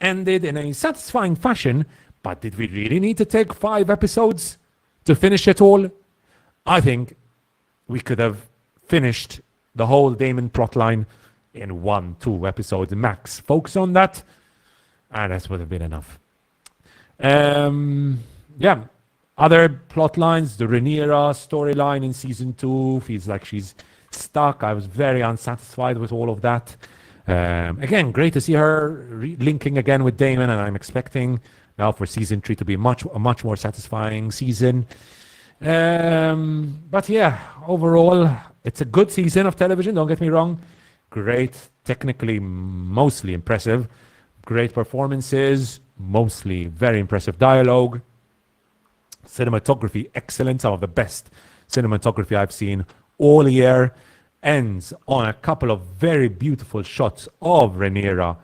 ended in a satisfying fashion. But did we really need to take 5 episodes to finish it all? I think we could have finished the whole Damon plotline in 1-2 episodes max. Focus on that, and that would have been enough. Other plot lines, the Rhaenyra storyline in season 2 feels like she's stuck. I was very unsatisfied with all of that. Again, great to see her linking again with Daemon, and I'm expecting now for season 3 to be a much more satisfying season. But yeah, overall, it's a good season of television, don't get me wrong. Great, technically mostly impressive. Great performances, mostly very impressive dialogue. Cinematography, excellent. Some of the best cinematography I've seen all year. Ends on a couple of very beautiful shots of Rhaenyra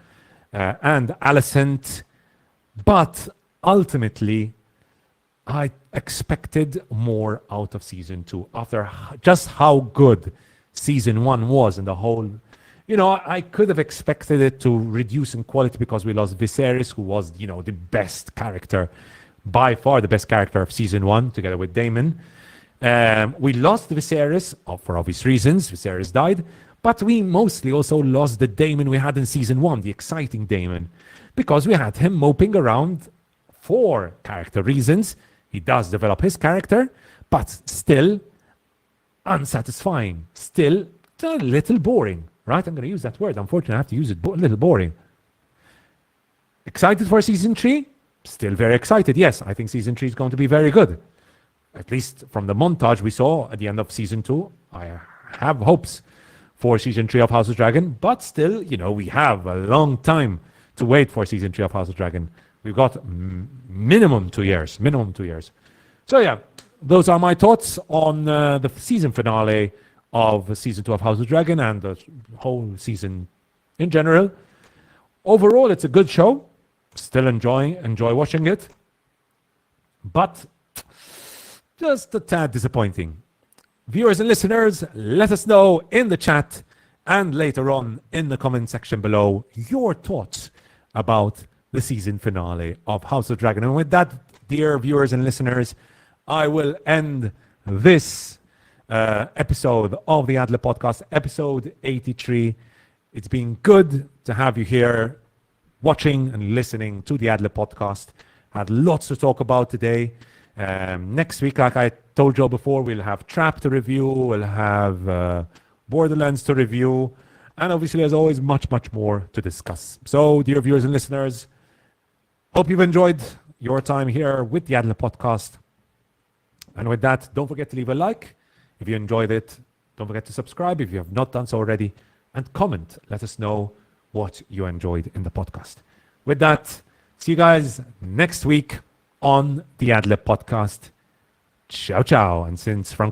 and Alicent. But ultimately, I expected more out of season 2 after just how good season 1 was and the whole. I could have expected it to reduce in quality because we lost Viserys, who was, the best character, by far the best character of season 1, together with Daemon. We lost Viserys for obvious reasons. Viserys died. But we mostly also lost the Daemon we had in season 1, the exciting Daemon, because we had him moping around for character reasons. He does develop his character, but still unsatisfying, still a little boring, right? I'm going to use that word. Unfortunately, I have to use it, a little boring. Excited for season 3? Still very excited. Yes, I think season 3 is going to be very good. At least from the montage we saw at the end of season 2, I have hopes for season 3 of House of Dragon, but still, we have a long time to wait for season 3 of House of Dragon. We've got minimum 2 years. So yeah, those are my thoughts on the season finale of season 2 of House of Dragon and the whole season in general. Overall, it's a good show. Still enjoy watching it. But just a tad disappointing. Viewers and listeners, let us know in the chat and later on in the comment section below your thoughts about the season finale of House of Dragon. And with that, dear viewers and listeners, I will end this episode of the Ad Lib Podcast, episode 83. It's been good to have you here watching and listening to the Ad Lib Podcast. Had lots to talk about today. Next week, like I told you before, we'll have Trap to review, we'll have Borderlands to review, and obviously, as always, much more to discuss. So, dear viewers and listeners, hope you've enjoyed your time here with the Ad Lib Podcast. And with that, don't forget to leave a like if you enjoyed it. Don't forget to subscribe if you have not done so already, and comment. Let us know what you enjoyed in the podcast. With that, see you guys next week on the Ad Lib Podcast. Ciao, ciao. And since Frank